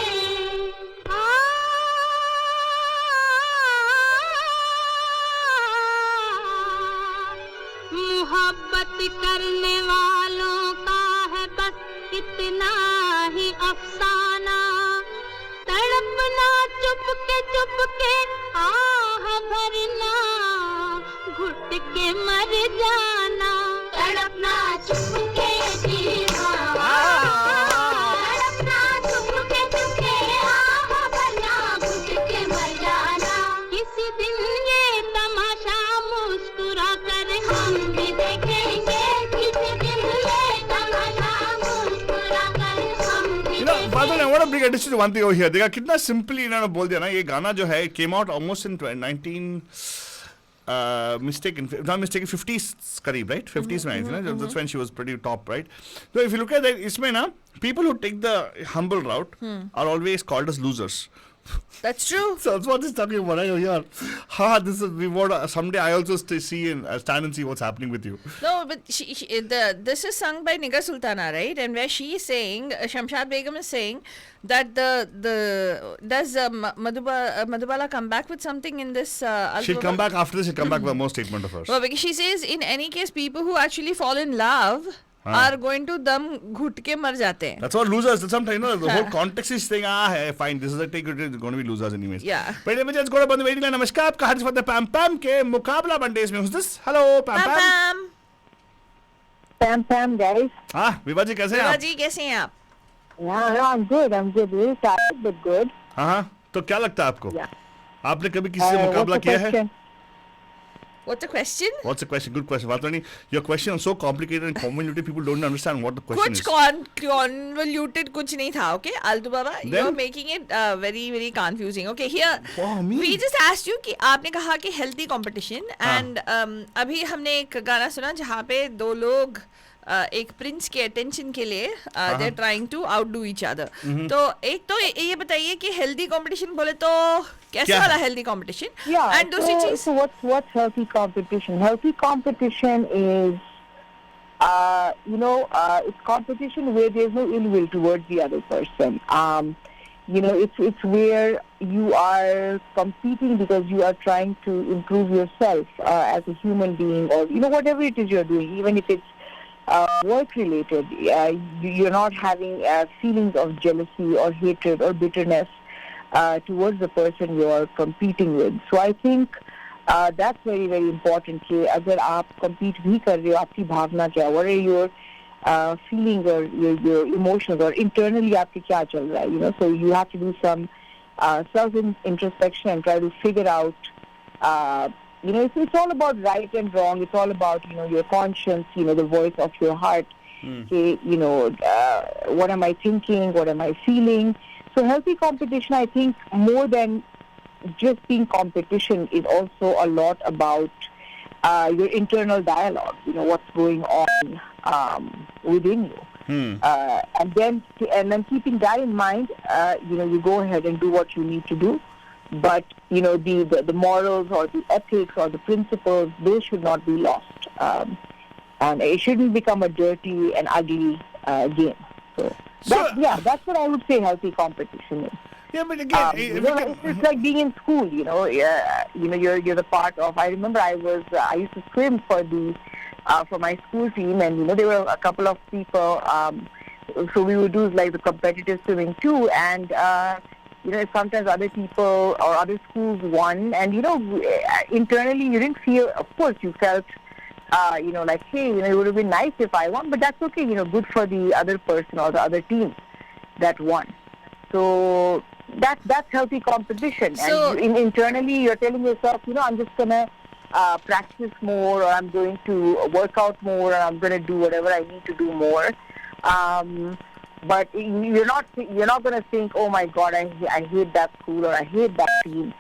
S4: मोहब्बत करने वालों का है बस इतना ही अफसाना. चुप के आह भरना, घुट के मर जाना, तड़पना चुप के जीवा, तड़पना चुप के आह भरना, घुट के मर जाना। किसी दिन ये तमाशा मुस्कुरा कर हम भी देखेंगे, किसी दिन ये तमाशा मुस्कुरा कर हम भी
S1: You know, Father, I want to bring attention to one thing over here. देखा कितना simply इन्होंने बोल दिया ना, ये गाना जो है came out almost in 19 not mistaken 50s करीब, right? 50s में आई थी ना, that's when she was pretty top, right? So if you look at that, इसमें ना people who take the humble route are always called as losers.
S3: That's true.
S1: So that's what he's talking about right over here. This is, we want someday I also see and stand and see what's happening with you.
S3: No, but this is sung by Nigar Sultana, right? And where she is saying, Shamshad Begum is saying that does Madhubala come back with something in this album?
S1: She'll come back after this. She'll come back with a more statement of hers.
S3: Well, because she says in any case, people who actually fall in love are going to dum घुट के मर जाते हैं.
S1: That's what losers. Sometimes, you know, the whole context is saying, hey, fine, this is a take. It's going to be losers anyways.
S3: Yeah.
S1: But anyway, let's go to the waiting line. Namaskar, आपका हार्दिक स्वागत है पैम पैम के मुकाबला bondage में. Who's this? Hello, पैम पैम.
S6: Pam, guys.
S1: हाँ, विभा जी कैसे हैं
S3: विभा
S1: आप?
S3: जी कैसे हैं आप?
S6: Yeah, I'm good. Really tired, but good.
S1: हाँ, तो क्या लगता है आपको?
S6: Yeah.
S1: आपने कभी किसी से मुकाबला
S6: What's the
S1: किया है?
S6: question?
S3: What's the question?
S1: What's the question? Good question. Vatvani, your question is so complicated and convoluted. People don't understand what the question
S3: कुछ
S1: is.
S3: convoluted कुछ नहीं था, okay? Altu Baba, you're making it very, very confusing. Okay, here,
S1: Wow, me?
S3: we just asked you कि आपने कहा कि healthy competition and अभी हमने एक गाना सुना जहाँ पे दो लोग एक प्रिंस के अटेंशन के लिए they are trying to outdo each other. तो एक तो ये बताइए कि हेल्दी कंपटीशन बोले तो कैसे वाला हेल्दी कंपटीशन?
S6: Yeah.
S3: एंड दूसरी चीज
S6: So what's healthy competition? Healthy competition is, it's competition where there's no ill will towards the other person. It's where you are competing because you are trying to improve yourself as a human being, or whatever it is you're doing, even if it's work related. You're not having feelings of jealousy or hatred or bitterness towards the person you are competing with. So I think that's very, very important. कि अगर आप compete भी कर रहे हो, आपकी भावना क्या, what are your feelings or your emotions, or internally आपके क्या चल रहा है, so you have to do some self introspection and try to figure out it's all about right and wrong. It's all about your conscience, the voice of your heart. What am I thinking, what am I feeling? So healthy competition, I think, more than just being competition, is also a lot about your internal dialogue, what's going on within you. And then keeping that in mind, you go ahead and do what you need to do. But the morals or the ethics or the principles, those should not be lost, and it shouldn't become a dirty and ugly game. So that's what I would say healthy competition is.
S1: Yeah, but again,
S6: It's like being in school. You're the part of. I remember I used to swim for my school team, and there were a couple of people. So we would do like the competitive swimming too, and sometimes other people or other schools won, and internally you didn't feel. Of course, you felt, like, hey, it would have been nice if I won, but that's okay. Good for the other person or the other team that won. So that's healthy competition.
S3: So,
S6: and internally you're telling yourself, I'm just gonna practice more, or I'm going to work out more, or I'm gonna do whatever I need to do more. But you're not going to think, oh my God, I hate that school, or I hate that team,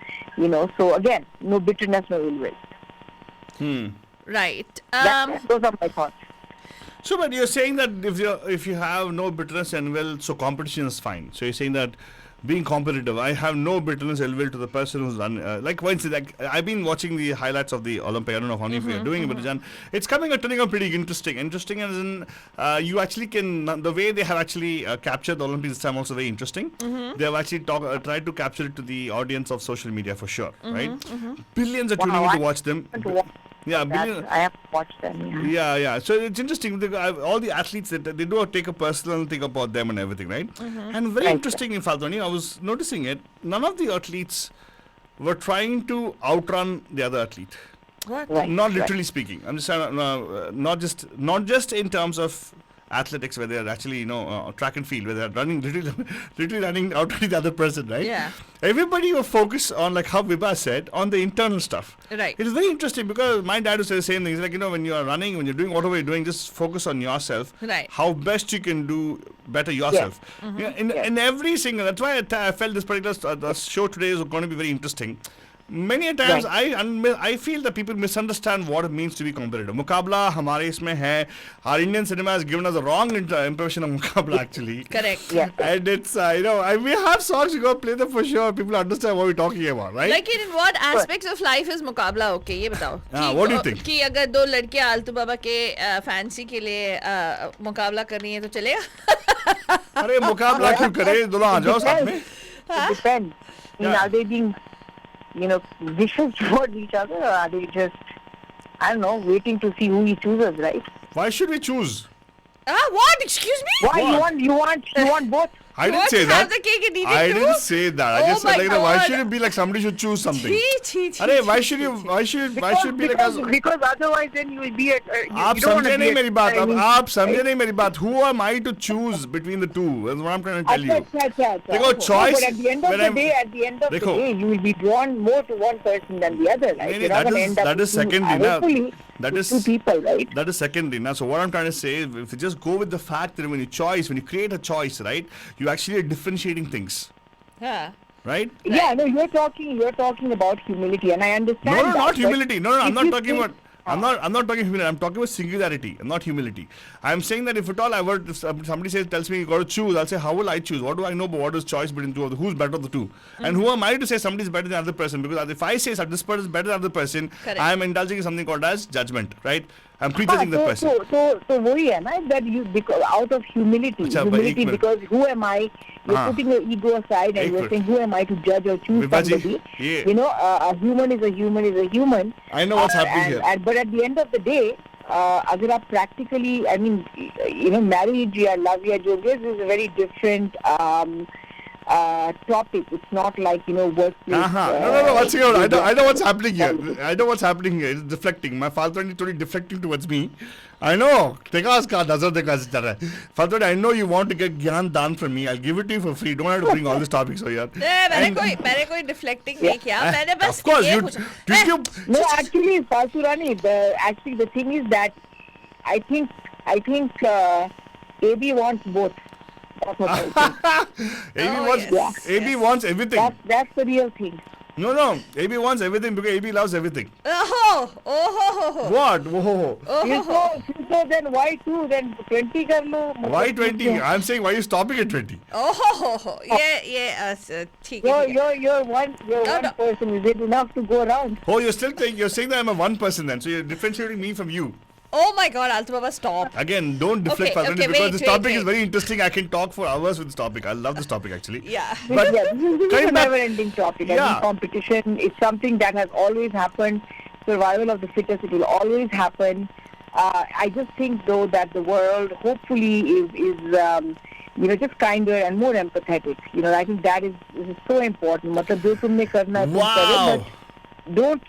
S6: So again, no bitterness, no ill will.
S3: right.
S6: Those are my thoughts.
S1: So, but you're saying that if you have no bitterness and will, so competition is fine. So you're saying that being competitive, I have no bitterness and will to the person who's done. Like, for instance, I've been watching the highlights of the Olympic. I don't know how many of you are doing it, but it's turning out pretty interesting. Interesting as in you actually can, the way they have actually captured the Olympics this time also very interesting. They have actually tried to capture it to the audience of social media for sure, right? Billions are tuning in to watch them. Yeah,
S6: I have to watch them.
S1: Yeah. So it's interesting. All the athletes, they do take a personal thing about them and everything, right? And very interesting in Faltoni, I was noticing it. None of the athletes were trying to outrun the other athlete.
S3: What?
S6: Right.
S1: Not literally speaking. I'm just trying to, not just in terms of athletics where they're actually track and field where they're running literally running out the other person, right?
S3: Yeah.
S1: Everybody will focus on, like how Vibha said, on the internal stuff.
S3: Right.
S1: It is very interesting because my dad would say the same thing. He's like, when you are running, when you're doing whatever you're doing, just focus on yourself.
S3: Right.
S1: How best you can do better yourself. Yeah, in every single. That's why I felt this particular the show today is going to be very interesting. Many a times I feel that people misunderstand what it means to be competitive. Mukabla हमारे इसमें है. Our Indian cinema has given us a wrong impression of Mukabla actually.
S3: Correct.
S6: Yeah.
S1: And it's we have songs, you go play them for sure. People understand what we're talking about, right?
S3: Like in what aspects of life is मुकाबला okay? ये बताओ.
S1: What do you think?
S3: कि अगर दो लड़कियां आलतू बाबा के fancy के लिए मुकाबला कर रही हैं तो चलेगा?
S1: अरे मुकाबला क्यों करे? दोनों आ जाओ साथ में.
S6: It depends.
S1: Yeah.
S6: Are they being, vicious towards each other, or are they just, I don't know, waiting to see who he chooses, right?
S1: Why should we choose?
S3: What? Excuse me?
S6: Why
S1: What?
S6: you want both?
S1: I didn't
S3: want
S1: say
S3: to
S1: that.
S3: have the cake and eat
S1: I
S3: it too?
S1: didn't say that. I
S3: Oh
S1: just said
S3: my
S1: why
S3: God.
S1: should it be like somebody should choose something?
S3: छी.
S1: अरे why should it be like us?
S6: Because otherwise then you will be at.
S1: आप
S6: you don't wanna
S1: समझे
S6: be
S1: नहीं
S6: at-
S1: मेरी बात.
S6: I
S1: अब
S6: mean,
S1: आप समझे नहीं मेरी बात. Who am I to choose between the two? That's what I'm trying to tell you.
S6: अच्छा.
S1: देखो, choice-
S6: But at the end of
S1: when
S6: the
S1: I'm-
S6: day,
S1: देखो,
S6: you will be drawn more to one person than the other, right?
S1: नहीं,
S6: You're not
S1: that
S6: gonna
S1: is-
S6: end up
S1: that
S6: with
S1: is
S6: two-
S1: secondary, na.
S6: hopefully,
S1: That
S6: with
S1: is-
S6: two people, right?
S1: That is secondary. Now, so what I'm trying to say is, if you just go with the fact that when you create a choice, right, you actually are differentiating things,
S3: हाँ.
S1: right?
S6: Yeah, no, you're talking about humility, and I understand.
S1: No,
S6: that,
S1: not
S6: but
S1: humility. No, I'm
S6: if
S1: not
S6: you
S1: talking
S6: think-
S1: about. I'm not talking humility. I'm talking about singularity, not humility. I'm saying that if at all if somebody tells me you got to choose, I'll say how will I choose? What do I know about what is choice between two of who's better of the two? And who am I to say somebody's better than the other person? Because if I say this person is better than the other person,
S3: Correct.
S1: I am indulging in something called as judgment, right? I'm prejudging the person.
S6: So वही है ना, that you, because out of humility,
S1: अच्छा, but एक minute.
S6: because who am I? You're
S1: हाँ.
S6: putting your ego aside and
S1: एक
S6: you're
S1: मिनट.
S6: saying who am I to judge or choose
S1: Vibha ji,
S6: somebody?
S1: ये-
S6: A human is a human.
S1: I know what's happening here.
S6: But at the end of the day, अगर आप practically, I mean, marriage या love या जो भी is a very different topic. It's not like workplace.
S1: No. What's going on? I know what's happening here. I know what's happening here. It's deflecting. My father is totally deflecting towards me. I know. देखा उसका नजर देखा इस तरह. Father, I know you want to get ज्ञान दान from me. I'll give it to you for free. Don't have to bring all these topics over here.
S3: मैंने कोई deflecting नहीं किया. मैंने बस
S1: Of course,
S3: ये
S1: you.
S3: पूछा.
S6: No, actually, Falsurani, the thing is that I think AB wants both. That's what I think.
S1: AB wants everything.
S6: That's the real thing.
S1: No. AB wants everything because AB loves everything.
S3: Oh.
S1: What? Whoa.
S6: So then why 2? Then 20 kar lo.
S1: Why 20? I'm saying why are you stopping at 20?
S3: ये ठीक है.
S6: You're one
S3: No.
S6: person. Is it enough to go around?
S1: Oh, you're saying that I'm a one person then. So you're differentiating me from you.
S3: Oh my God, Altu Baba, stop.
S1: Again, don't deflect
S3: Okay,
S1: Falguni,
S3: okay,
S1: because
S3: wait,
S1: this
S3: wait,
S1: topic
S3: wait.
S1: is very interesting. I can talk for hours with this topic. I love this topic actually.
S3: Yeah.
S1: But
S6: this is
S1: coming
S6: a
S1: back-
S6: never-ending topic. I
S1: Yeah.
S6: think competition is something that has always happened. Survival of the fittest, it will always happen. I just think, though, that the world hopefully is just kinder and more empathetic. I think that is so important. मतलब जो तुमने करना है तुम करो,
S1: Wow.
S6: but don't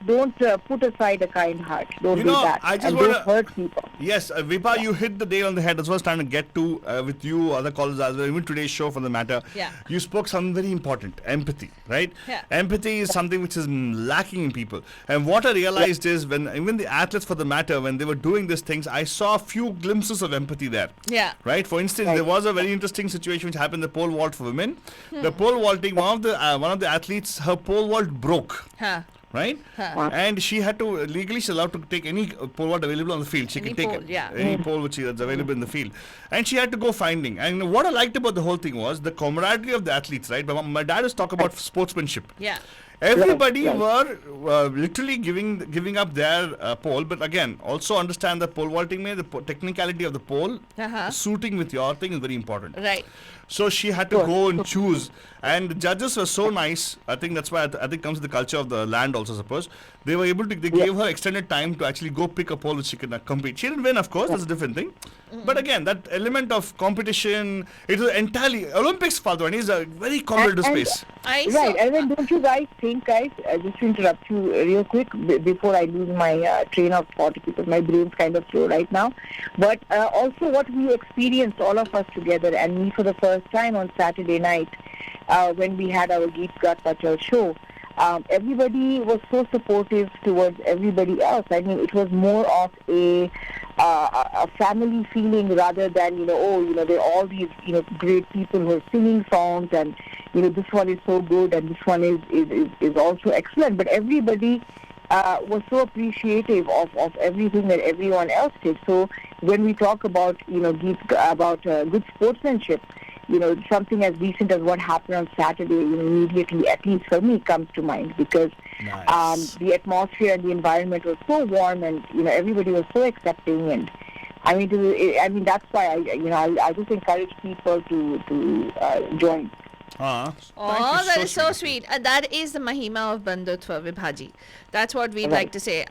S6: put aside a kind heart. Don't
S1: You
S6: do
S1: know,
S6: that.
S1: I just
S6: and
S1: wanna-
S6: don't hurt people.
S1: Yes, Vibha, you hit the nail on the head. That's what I was trying to get to with you, other callers as well, even today's show for the matter.
S3: Yeah.
S1: You spoke something very important, empathy, right?
S3: Yeah.
S1: Empathy is something which is lacking in people. And what I realized is when even the athletes for the matter, when they were doing these things, I saw a few glimpses of empathy there.
S3: Yeah.
S1: Right? For instance, there was a very interesting situation which happened in the pole vault for women. The pole vaulting, one of the athletes, her pole vault broke.
S3: Huh.
S1: Right? And she had to, legally she's allowed to take any pole vault available on the field. She
S3: Any
S1: can take
S3: pole,
S1: it.
S3: yeah.
S1: Any pole which is available in the field. And she had to go finding. And what I liked about the whole thing was the camaraderie of the athletes, right? My dad is talk about sportsmanship.
S3: Yeah.
S1: Everybody
S6: Right.
S1: were literally giving up their pole, but again, also understand that pole vaulting the technicality of the pole suiting with your thing is very important.
S3: Right.
S1: So she had to go and choose, and the judges were so nice. I think that's why I think comes with the culture of the land also. Suppose they gave her extended time to actually go pick a pole which she could compete. She didn't win, of course. That's a different thing. But again, that element of competition, it was entirely Olympics. Faltwani is a very competitive space.
S6: Right, and then don't you guys think, just to interrupt you real quick before I lose my train of thought, because my brain's kind of slow right now. But also what we experienced, all of us together, and me for the first time on Saturday night, when we had our Geet Gat Pachal show, everybody was so supportive towards everybody else. I mean, it was more of a family feeling rather than, there are all these, great people who are singing songs, and, this one is so good and this one is also excellent. But everybody was so appreciative of everything that everyone else did. So when we talk about, good sportsmanship, something as recent as what happened on Saturday, immediately, at least for me, comes to mind, because the atmosphere and the environment was so warm, and everybody was so accepting, and I mean that's why I just encourage people to join.
S3: Oh, that is so sweet. That is the mahima of Bandhutva, Vibhaji. That's what we'd like to say.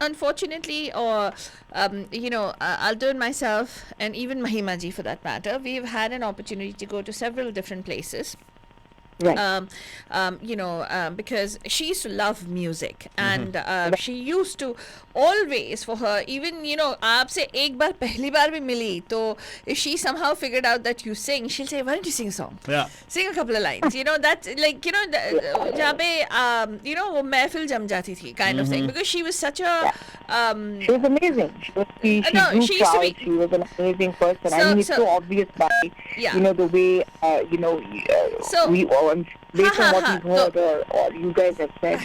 S3: Unfortunately, or Aldo and myself, and even Mahimaji for that matter, we've had an opportunity to go to several different places.
S6: Right.
S3: Because she used to love music, and she used to always, for her, even आपसे एक बार पहली बार भी मिली, तो if she somehow figured out that you sing, she'll say, why don't you sing a song?
S1: Yeah.
S3: Sing a couple of lines. That's like जहाँ पे वो महफिल जम जाती थी, kind of thing, because she was such a
S6: she was amazing. She
S3: used to be.
S6: She was an amazing person. I mean, it's so obvious by the way based on what we've heard or you guys have said.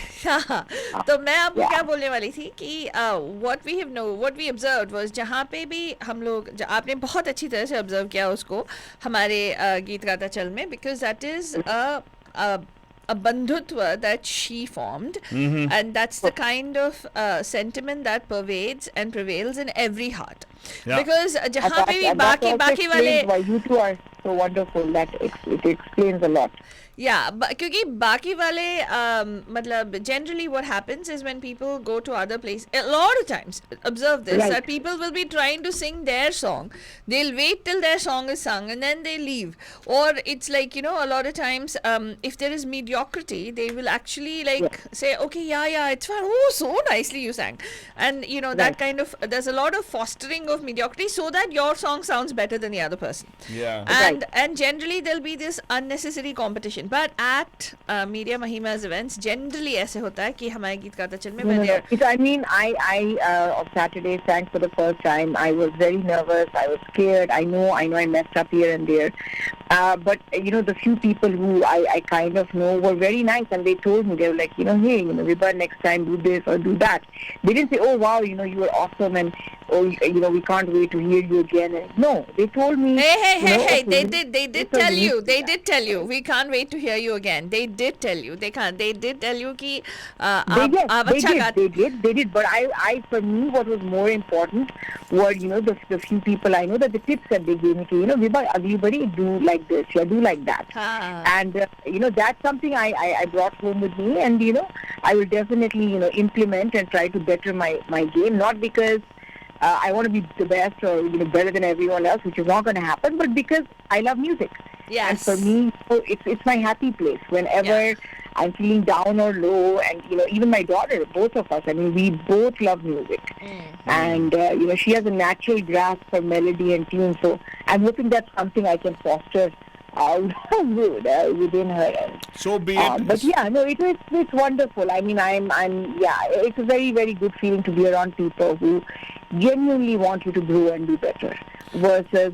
S3: तो मैं आपको क्या बोलने वाली थी कि what we observed was, जहाँ पे भी हम लोग, आपने बहुत अच्छी तरह से observe किया उसको हमारे गीत गाता चल में, because that is a bandhutva that she formed, and that's the kind of sentiment that pervades and prevails in every heart. Because जहाँ पे भी बाकी वाले,
S6: why you two are so wonderful, that it explains a lot.
S3: Yeah, क्योंकि बाकी वाले मतलब generally what happens is when people go to other places, a lot of times, observe this,
S6: Right.
S3: that people will be trying to sing their song. They'll wait till their song is sung and then they leave. Or it's like, a lot of times, if there is mediocrity, they will actually say, okay, yeah, it's fine. Oh, so nicely you sang. And, that
S6: Right.
S3: kind of, there's a lot of fostering of mediocrity so that your song sounds better than the other person.
S1: Yeah.
S3: And generally there'll be this unnecessary competition. But at Media Mahima's events, generally ऐसे होता है कि हमारे गीत गाता चल में
S6: No. I mean, I on Saturday sang for the first time. I was very nervous. I was scared. I know I messed up here and there. But, the few people who I kind of know were very nice, and they told me, they were like, hey, Vibha, next time do this or do that. They didn't say, oh, wow, you were awesome, and, oh, we can't wait to hear you again. And, no, they told me.
S3: Hey, they did tell you. They did tell you. We can't wait to hear you again. They did tell you. They did tell you कि
S6: they did. But I, for me, what was more important were, the few people I know, that the tips that they gave me to, Vibha, everybody do like this, do like that. And, that's something I brought home with me, and, I will definitely, implement and try to better my game, not because I want to be the best or, better than everyone else, which is not going to happen, but because I love music.
S3: Yes.
S6: And for me, it's my happy place. Whenever I'm feeling down or low, and even my daughter, both of us, I mean, we both love music, and she has a natural grasp for melody and tune. So I'm hoping that's something I can foster within her.
S1: So be it.
S6: But yeah, no, it's wonderful. I mean, it's a very, very good feeling to be around people who genuinely want you to grow and do better, versus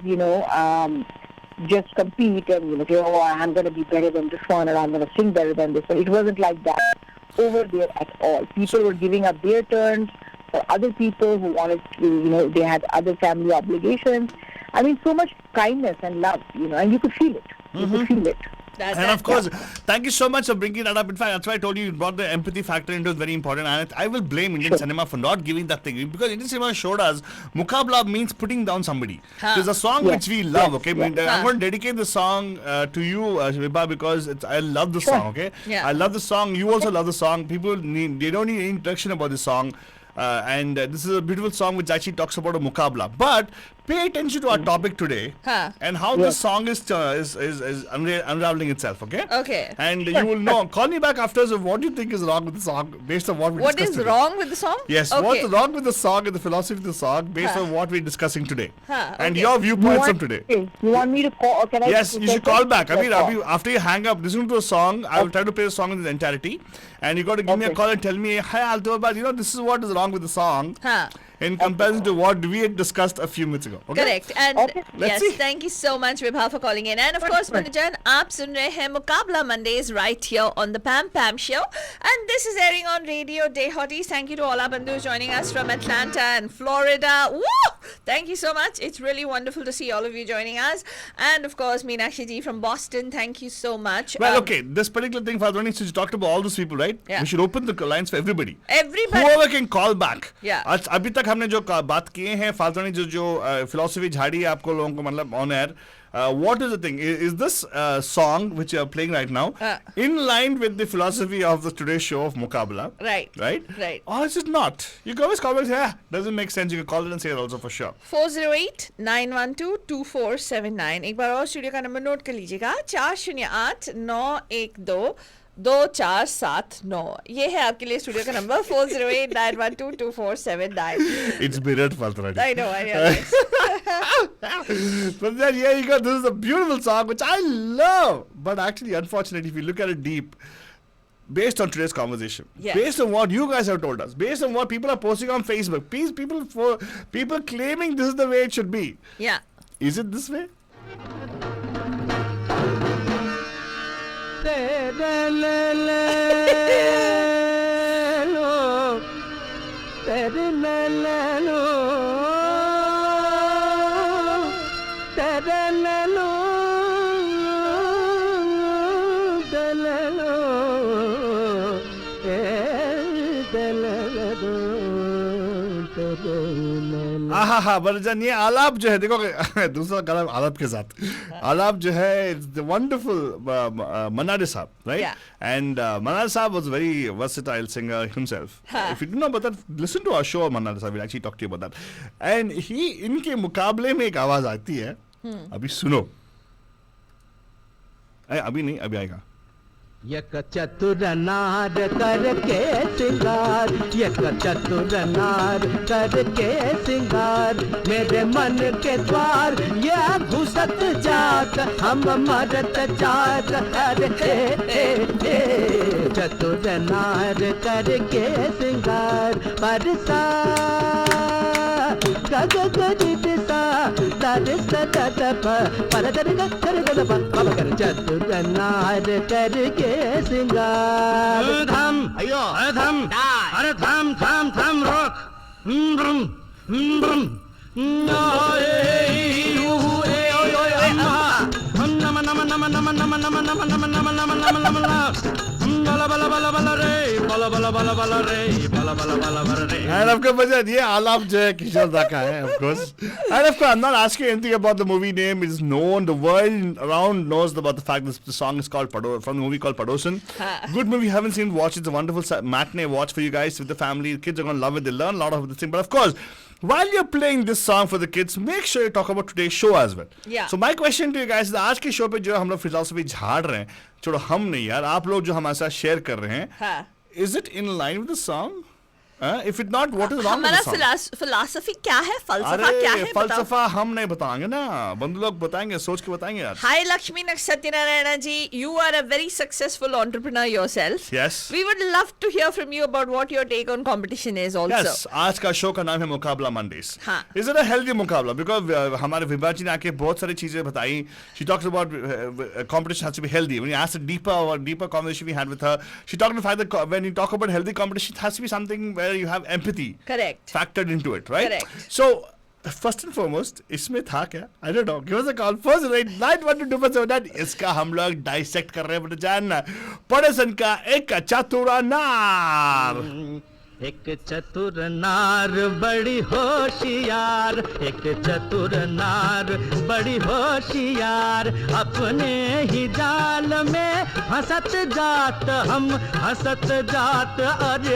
S6: just compete and say, oh, I'm going to be better than this one, or I'm going to sing better than this one. It wasn't like that over there at all. People were giving up their turns for other people who wanted to, they had other family obligations. I mean, so much kindness and love, and you could feel it. You could feel it.
S1: And of course, thank you so much for bringing that up. In fact, that's why I told you brought the empathy factor into it. Very important. And I will blame Indian cinema for not giving that thing. Because Indian cinema showed us Mukabla means putting down somebody. There's a song which we love, okay? I'm going to dedicate the song to you, Vibha, because I love the song, okay?
S3: Yeah.
S1: I love the song. You also love the song. People they don't need any introduction about the song. And this is a beautiful song which actually talks about a mukabla. But pay attention to our topic today
S3: Huh.
S1: and how this song is unraveling itself, okay?
S3: Okay.
S1: And you will know. Call me back afterwards of what you think is wrong with the song based on what we
S3: What
S1: discussed
S3: is
S1: today.
S3: wrong with the song?
S1: Yes,
S3: Okay.
S1: what's wrong with the song and the philosophy of the song based on what we're discussing today. And
S3: okay.
S1: your viewpoints from today.
S6: You want me to call? Or can I?
S1: Yes, you should call back. I mean,
S6: Call.
S1: after you hang up, listen to a song. I will try to play the song in its entirety. And you got to give me a
S6: Okay.
S1: call and tell me, hi, Alto, but this is what is wrong with the song
S3: Huh.
S1: in comparison to what we had discussed a few minutes ago. Okay?
S3: Correct. And
S6: Okay.
S1: Let's
S3: yes,
S1: see.
S3: thank you so much, Vibha, for calling in. And of course, Manajan, aap sun rahe hain Muqabla Mondays right here on the Pam Pam Show. And this is airing on Radio Day Hotties. Thank you to all our bandhus joining us from Atlanta and Florida. Woo! Thank you so much. It's really wonderful to see all of you joining us. And of course, Meenakshi ji from Boston. Thank you so much.
S1: Well, okay, this particular thing, Father, since you talked about all those people, right?
S3: Yeah.
S1: We should open the lines for everybody.
S3: Everybody.
S1: Whoever can call back.
S3: Yeah.
S1: आज अभी तक हमने जो बात किए हैं फालतू ने जो philosophy झाड़ी है आपको लोगों को मतलब on air. What is the thing? Is this song which you are playing right now in line with the philosophy of the today's show of Muqabla?
S3: Right.
S1: Right?
S3: Right.
S1: Or is it not? You can always call and say, doesn't make sense. You can call it and say it also for sure.
S3: 408-912-2479. एक बार और studio का number note कर लीजिएगा 408-912-2479. ये है आपके लिए studio का number 408-912-2479.
S1: It's mirrored, Faltara.
S3: I know, I realize.
S1: But then, yeah, you got this is a beautiful song which I love. But actually, unfortunately, if you look at it deep, based on today's conversation,
S3: Yes.
S1: based on what you guys have told us, based on what people are posting on Facebook, people claiming this is the way it should be.
S3: Yeah.
S1: Is it this way? हाँ बरजान ये आलाप जो है देखो दूसरा कलम आलाप के साथ आलाप जो है इट्स द वंडरफुल मनाडे साहब right
S3: Yeah.
S1: And Manna Dey sahab was very versatile singer himself if you do not but listen to our show Manna Dey sahab will actually talk to you about that and he इनके मुकाबले में एक आवाज आती है अभी सुनो अभी नहीं अभी आएगा
S2: यक चतुर नार करके सिंगार यक चतुर नार करके सिंगार मेरे मन के द्वार ये घुसत जात हम मरत जात अरे चतुर नार करके सिंगार बरसा गग गदिसा दरिसा ददप परदर कर ददप बाबा कर चतुर नार करके सिंगार धाम अयो धाम अरे धाम धाम धाम रोक ब्रम ब्रम नम नम नम नम नम नम नम नम नम नम नम नम नम bala bala bala bala re bala bala bala bala re bala bala bala bala re
S1: And of course, Bajaj, ये आलाप जो है किशोर दा का है, of course. And of course, I'm not asking anything about the movie name. It is known. The world around knows about the fact that the song is called from the movie called Padosan. Good movie. You haven't seen, watch. It's a wonderful matinee watch for you guys with the family. The kids are going to love it. They learn a lot of this thing. But of course, while you're playing this song for the kids, make sure you talk about today's show as well.
S3: Yeah.
S1: So my question to you guys is, आज के show पे जो हम लोग philosophy झाड़ रहे हैं, छोड़ो हम नहीं यार, आप लोग जो हमारे साथ शेयर कर रहे हैं, is it in line with the song? If it's not, what is wrong with the song?
S3: हमारा फिलॉसफी क्या है फलसफा क्या है
S1: फलसफा हम नहीं बताएंगे ना बंधु लोग बताएंगे सोच के बताएंगे यार
S3: Hi Lakshmi Shatyanarayana ji, you are a very successful entrepreneur yourself.
S1: Yes.
S3: We would love to hear from you about what your take on competition is also.
S1: Yes, आज का शो का नाम है मुकाबला मंडेज
S3: हाँ.
S1: Is it a healthy मुकाबला? Because हमारे विभा जी ने आके बहुत सारी चीजें बताई. She talks about competition has to be healthy. When you ask a deeper conversation we had with her, she talked about the fact that when you talk about healthy competition, it has to be something where you have empathy
S3: Correct.
S1: factored into it, right?
S3: Correct.
S1: So first and foremost, इसमें था क्या? I don't know. Give us a call. First, 912 इसका हम लोग dissect कर रहे हैं but जानना पड़ोसन का एक चतुरा नार
S2: एक चतुर नार बड़ी होशियार, एक चतुर नार बड़ी होशियार, अपने ही जाल में हंसत जात हम हंसत जात, अरे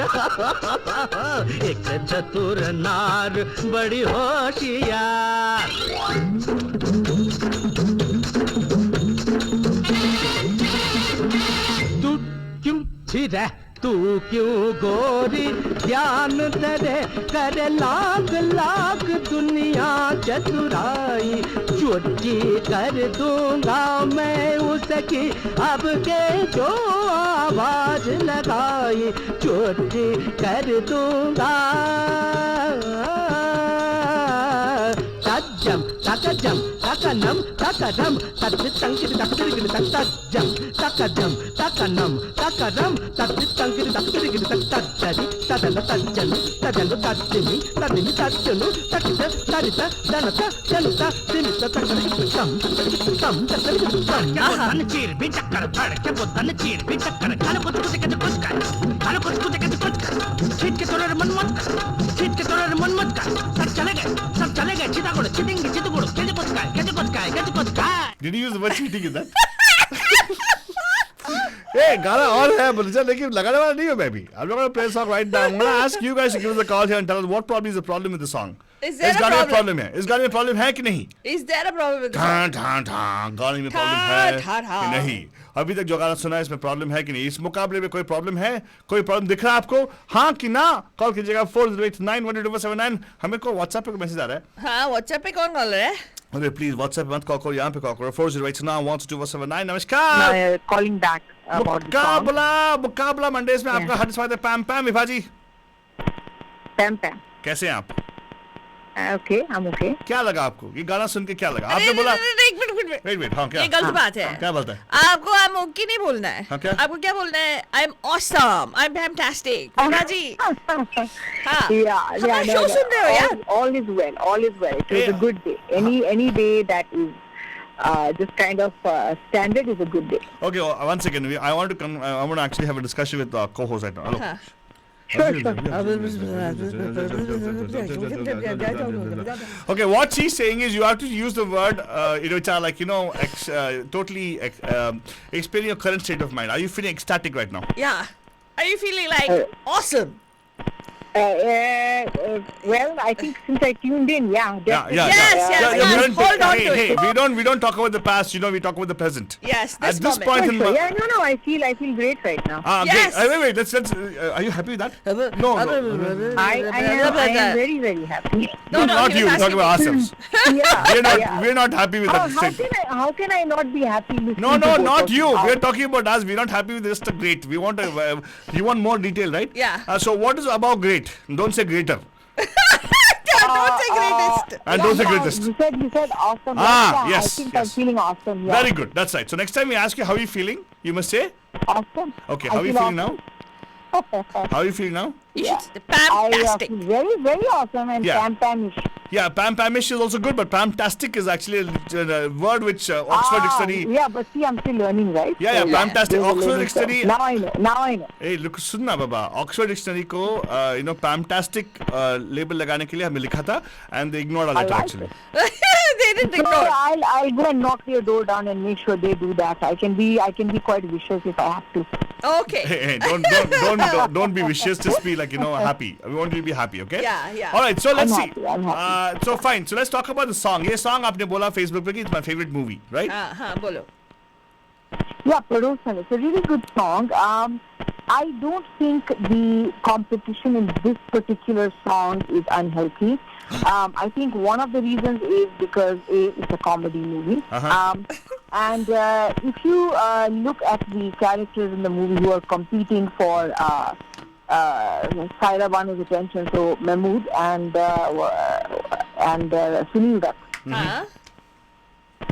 S2: एक चतुर नार बड़ी होशियार। तू क्यों छिरे, तू क्यों गोरी ध्यान धरे, करे लाख लाख दुनिया चतुराई, चोटी कर दूंगा मैं उसकी अब के जो आवाज लगाई, चोटी कर दूंगा। तज्जम तकजम तकनम तकरम तत्तंकिर तकदिर तत्तज्जम तकजम तकनम तकरम तत्तंकिर तकदिर तत्तज्जरि तदल तज्जन तदल तज्जनि तदिनि तज्जनु तकित तरित दनत जनुत दिनित तकदिर तम तम तकदिर तम बुद्धन चीर भी चक्कर फड़ के बुद्धन चीर भी चक्कर काल कुछ कुछ के कुछ का काल कुछ कुछ के कुछ का छीट के तोरे मन मत कर, छीट के तोरे मन मत कर, सब चले गए चितागुड़ चिटिंग चितगुड़ कैसे कुछ का कैसे कुछ का कैसे कुछ का।
S1: Did you use the word cheating in that? Hey, गाना और है बल्चा, लेकिन लगाने वाला नहीं हो मैं भी. I'm not going to play a song right now. I'm going to ask you guys to give us a call here and tell us what probably is the problem with the song.
S3: Is there a
S1: गाने में
S3: problem?
S1: problem है? इस गाने में problem है कि नहीं?
S3: Is there a problem with the song?
S1: गाने में problem है कि नहीं? अभी तक जो गाना सुना है इसमें प्रॉब्लम है कि नहीं? इस मुकाबले में कोई प्रॉब्लम है? कोई प्रॉब्लम दिख रहा है आपको? हाँ कि ना? कॉल कीजिएगा 408912279. हमें को व्हाट्सएप पे मैसेज आ रहा है.
S3: हाँ, व्हाट्सएप पे कौन कॉल रहा है?
S1: अरे प्लीज व्हाट्सएप मत कॉल करो, यहाँ पे कॉल करो 408912279. नमस्कार.
S6: Calling back about the song.
S1: मुकाबला मंडेज में आपका हर स्वागत है. पैम पैम विभाजी,
S6: Pam Pam.
S1: कैसे हैं आप?
S6: Okay, I'm okay.
S1: क्या लगा आपको ये गाना सुन के? क्या लगा?
S3: अरे,
S1: आपने बोला
S3: एक मिनट
S1: वेट हाँ क्या
S3: ये गलत बात है।
S1: क्या बोलता है?
S3: आपको आई एम ओके नहीं बोलना है।
S1: हाँ, क्या?
S3: आपको क्या बोलना है? I am awesome, I am fantastic. जी हाँ, हमारा शो सुन रहे हो यार?
S6: All is well. All is well. It was
S1: Yeah.
S6: a good day. Any day that is this kind of standard is a good day.
S1: Okay, one second. I want to actually have a discussion with co-host right now. Hello.
S3: हाँ।
S6: Sure.
S1: Okay, what she's saying is you have to use the word, which are like, totally explaining your current state of mind. Are you feeling ecstatic right now?
S3: Yeah. Are you feeling like awesome?
S6: Well, I think since I tuned in, definitely.
S3: Yes. Hold on to
S1: Hey,
S3: it.
S1: we don't talk about the past, we talk about the present.
S3: Yes,
S1: At this
S3: moment.
S1: point in
S6: Sure. Yeah, no, I feel great right now.
S3: Yes.
S1: Great. Wait, let's are you happy with that? No.
S6: I am very, very happy.
S3: No,
S1: Not
S3: he
S1: you,
S3: was
S1: we're talking about ourselves.
S6: Yeah.
S1: We're not happy with that.
S6: How can I not be happy? listening
S1: No,
S6: to both
S1: not
S6: of
S1: you.
S6: you?
S1: We're talking about us. We're not happy with just the great. We want you want more detail, right?
S3: Yeah.
S1: So what is about great? Don't say greater.
S3: Don't say greatest.
S1: And don't say greatest.
S6: You said awesome.
S1: Yes,
S6: I think I'm feeling awesome. Yeah.
S1: Very good. That's right. So next time we ask you how you feeling, you must say,
S6: Awesome.
S1: okay,
S6: I
S1: how are you
S6: feel
S1: feeling now? How are you feeling now?
S3: You should say
S6: I
S3: fantastic.
S6: feel very, very awesome and
S1: Yeah.
S6: Pam-Pamish.
S1: Yeah, Pam-Pamish is also good, but Pam-tastic is actually a word which Oxford Dictionary.
S6: Yeah, but see, I'm still learning, right?
S1: Yeah,
S6: So,
S1: Pam-tastic.
S6: there's a
S1: Oxford
S6: learning curve.
S1: Dictionary.
S6: Now I know.
S1: Hey, look, सुनना बाबा. Oxford Dictionary को Pam-tastic label लगाने के लिए हमें लिखा था, and they ignored our letter
S6: like
S1: actually.
S3: They didn't
S6: So
S3: ignore.
S6: I'll go and knock their door down and make sure they do that. I can be quite vicious if I have to.
S3: Okay.
S1: Hey, don't be vicious. Just be like happy. We want you to be happy, okay?
S3: Yeah.
S1: All right, so let's
S6: I'm
S1: see.
S6: happy, I'm happy.
S1: So fine. So let's talk about the song. ये song आपने बोला Facebook पे कि it's my favorite movie, right?
S3: हाँ, बोलो.
S6: Yeah, Padosan. It's a really good song. I don't think the competition in this particular song is unhealthy. I think one of the reasons is because it's a comedy movie. And if you look at the characters in the movie who are competing for Saira Banu's attention, so Mahmood and Sunil Dutt.
S3: Huh?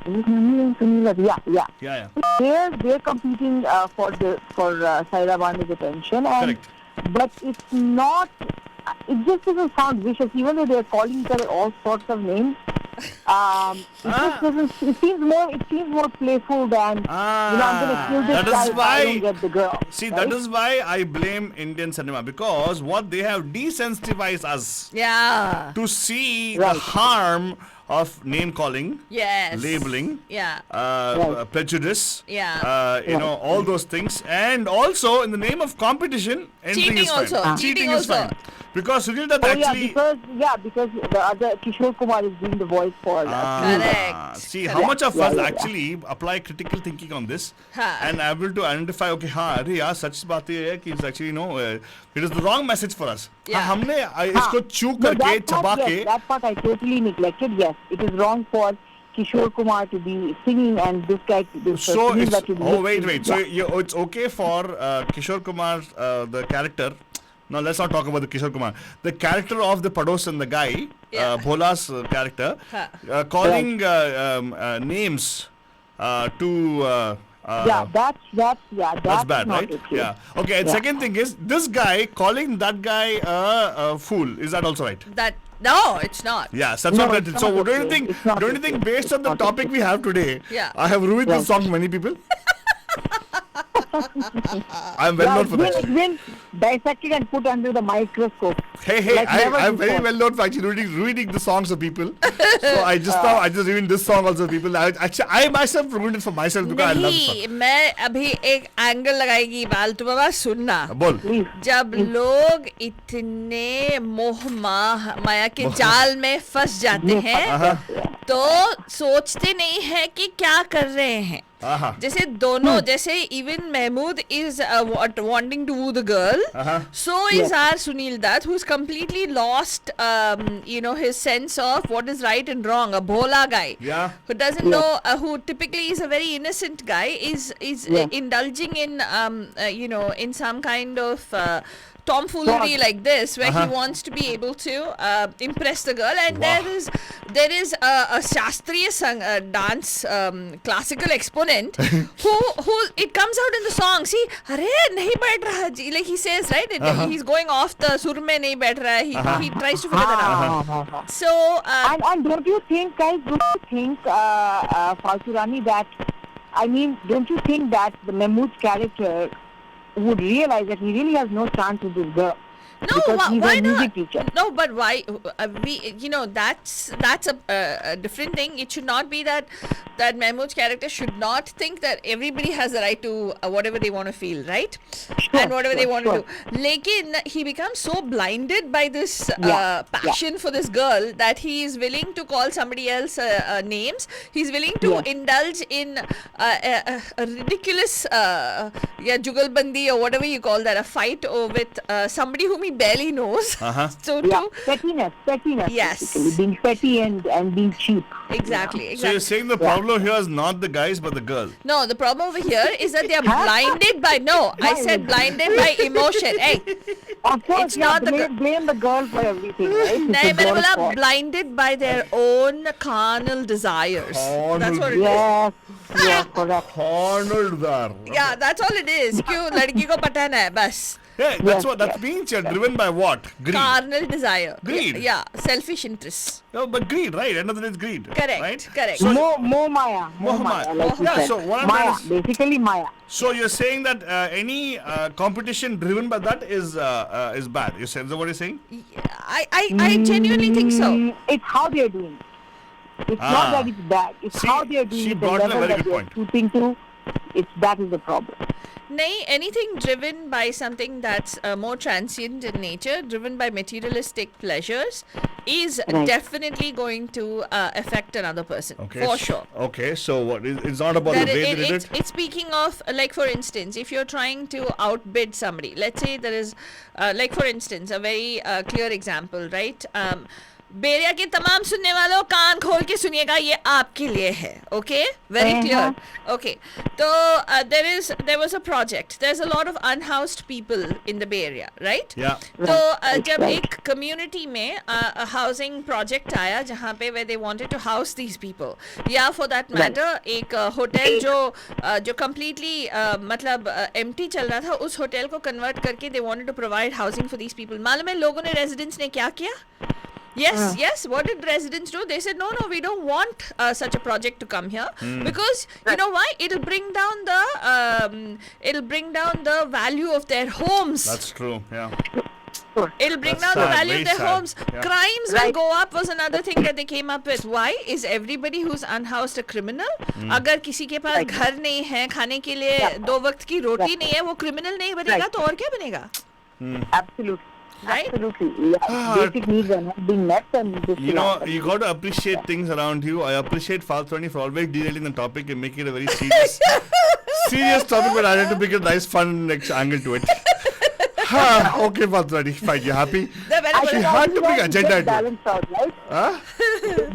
S6: Sunil Dutt, yeah.
S1: Yeah.
S6: They're competing for Saira Banu's attention, and
S1: Correct.
S6: but it's not. It just doesn't sound vicious, even though they're calling each other all sorts of names. It seems more playful than I'm going to kill
S1: that
S6: this guy
S1: is
S6: if I
S1: why-
S6: don't get the girl.
S1: See,
S6: right?
S1: that is why I blame Indian cinema, because what they have desensitized us
S3: Yeah.
S1: to see
S6: Right.
S1: the harm of name calling,
S3: Yes.
S1: labeling,
S3: Yeah.
S6: Right.
S1: prejudice,
S3: Yeah.
S1: all those things, and also in the name of competition, anything
S3: Cheating
S1: is fine.
S3: also.
S1: Cheating
S3: Cheating
S1: is
S3: also.
S1: fine. Because Sunil Dutt
S6: Oh,
S1: actually.
S6: because the other Kishore Kumar is doing the voice for Sunil Dutt.
S3: Correct.
S1: See how much of
S6: Yeah,
S1: us
S6: yeah, yeah.
S1: actually apply critical thinking on this
S3: हाँ.
S1: and able to identify, okay, हाँ अरे यार सच बात ये है कि it's actually it is the wrong message for us.
S3: Yeah.
S1: हाँ, हमने इसको चूक
S6: No,
S1: करके
S6: that part,
S1: चबा
S6: yes,
S1: के
S6: that part I totally neglected. Yes, it is wrong for Kishore Kumar to be singing and this guy,
S1: so
S6: Sunil
S1: it's
S6: Dutt to be
S1: wait
S6: listening.
S1: so
S6: Yeah.
S1: it's okay for Kishore Kumar the character. Now let's not talk about the Kishore Kumar. The character of the Padosan, the guy,
S3: Yeah.
S1: Bhola's character,
S3: Huh.
S1: calling names to. That's bad,
S6: not
S1: right?
S6: okay.
S1: Yeah. Okay. And
S6: Yeah.
S1: second thing is this guy calling that guy a fool. Is that also right?
S3: That no, it's not.
S1: Yeah, that's
S6: No,
S1: not
S6: it's
S1: right. So
S6: not
S1: don't you
S6: okay.
S1: think?
S6: It's not
S1: Don't you
S6: okay.
S1: think based on the
S6: It's not
S1: topic
S6: okay.
S1: we have today,
S3: Yeah.
S1: I have ruined this
S6: Right.
S1: song to many people? I'm well known for that.
S6: It's been dissected and put under the microscope.
S1: Hey,
S6: like never
S1: I'm very
S6: before.
S1: well known for actually ruining the songs of people. So I just ruined this song also people. I myself ruined it for myself because I love the
S3: नहीं,
S1: song.
S3: मैं अभी एक angle लगाएगी बालतू बाबा सुनना.
S1: बोल.
S6: Please.
S3: जब लोग इतने मोह माया के जाल में फंस जाते हैं तो सोचते नहीं है कि क्या कर रहे हैं.
S1: Uh-huh.
S3: जैसे दोनों जैसे even Mahmood is wanting to woo the girl, so is our Sunil Dutt, who's completely lost his sense of what is right and wrong. A bhola guy
S1: Yeah.
S3: who doesn't know, who typically is a very innocent guy, is indulging in in some kind of tomfoolery like this, where he wants to be able to impress the girl, and there is a Shastriya dance classical exponent who it comes out in the song. See, अरे नहीं बैठ रहा जी, like he says, right? He's going off the सुर में नहीं बैठ रहा है. He tries to figure that out. So
S6: And don't you think, guys, Faltu Rani, don't you think that the Mahmood's character would realize that he really has no chance with this girl?
S3: no,
S6: because he's
S3: why
S6: a music
S3: not?
S6: teacher.
S3: No, but why? That's a different thing. It should not be that Mahmood's character should not think that everybody has the right to whatever they want to feel, right? And whatever they want to do. Lekin he becomes so blinded by this passion for this girl that he is willing to call somebody else names. He's willing to indulge in a ridiculous jugalbandi or whatever you call that, a fight with somebody whom he barely knows. So
S6: Pettiness.
S3: Yes.
S6: Basically, being petty and being cheap.
S3: Exactly.
S1: So you're saying the problem here is not the guys but the girl.
S3: No, the problem over here is that they are blinded by I said blinded by emotion. Hey,
S6: Of course,
S3: It's not the
S6: blame the girl for everything, right? It's
S3: नहीं
S6: the
S3: मैंने
S6: girl's
S3: बोला
S6: fault.
S3: blinded by their own carnal desires. That's what it is.
S6: Yes, correct.
S1: Cornered there.
S3: Yeah, that's all it is. क्यों लड़की को पटाना है बस.
S1: Hey, that means you're driven by what? Greed.
S3: Carnal desire.
S1: Greed.
S3: Yeah, selfish interests.
S1: No, but greed, right? End of the day, it's greed.
S3: Correct.
S1: Right?
S3: Correct.
S1: So,
S6: More Maya. Like you
S1: Yeah,
S6: said.
S1: so what I'm
S6: Maya,
S1: trying to
S6: basically Maya.
S1: so you're saying that any competition driven by that is bad. You said, is that what you're saying?
S3: I genuinely think so.
S6: It's how they're doing it. It's not that it's bad. It's
S1: See,
S6: how they're doing
S1: she
S6: it. The
S1: brought in a
S6: level
S1: very
S6: that
S1: good
S6: they're
S1: point.
S6: shooting to. That is the problem.
S3: नहीं, anything driven by something that's more transient in nature, driven by materialistic pleasures, is definitely going to affect another person.
S1: Okay.
S3: For sure.
S1: Okay, so what? It's not about
S3: That
S1: the way they did it.
S3: it's speaking of, like, for instance, if you're trying to outbid somebody, let's say there is, like, for instance, a very clear example, right? बेरिया के तमाम सुनने वालों कान खोल के सुनिएगा, ये आपके लिए है. Okay, very clear. Okay, so there was a project. There's a lot of unhoused people in the Bay Area, right?
S1: Yeah.
S3: तो जब एक community में a housing project आया जहाँ पे where they wanted to house these people, या for that matter एक hotel जो completely मतलब empty चल रहा था, उस hotel को convert करके they wanted to provide housing for these people. मालूम है लोगों ने residents ने क्या किया? Yes. What did residents do? They said, no, we don't want such a project to come here because you know why? It'll bring down the value of their homes.
S1: That's true. Yeah.
S3: It'll bring
S1: That's
S3: down the
S1: sad,
S3: value
S1: very
S3: of their
S1: sad.
S3: homes.
S1: Yeah.
S3: Crimes will go up was another thing that they came up with. Why? Is everybody who's unhoused a criminal? अगर किसी के पास घर नहीं है, खाने के लिए 2 वक्त की रोटी नहीं है, वो criminal नहीं बनेगा तो और क्या बनेगा?
S6: Absolutely.
S3: Right?
S6: Absolutely. Yeah. Basic needs are not being met, and this
S1: You know, you got to appreciate things around you. I appreciate Faltwani for always derailing the topic and making it a very serious topic, but I had to make a nice, fun next angle to it. Okay, Faltwani, fine. You happy?
S3: They're very
S1: Actually,
S3: good.
S1: hard to bring agenda
S6: It
S1: into it.
S6: balance out, right?
S1: Huh?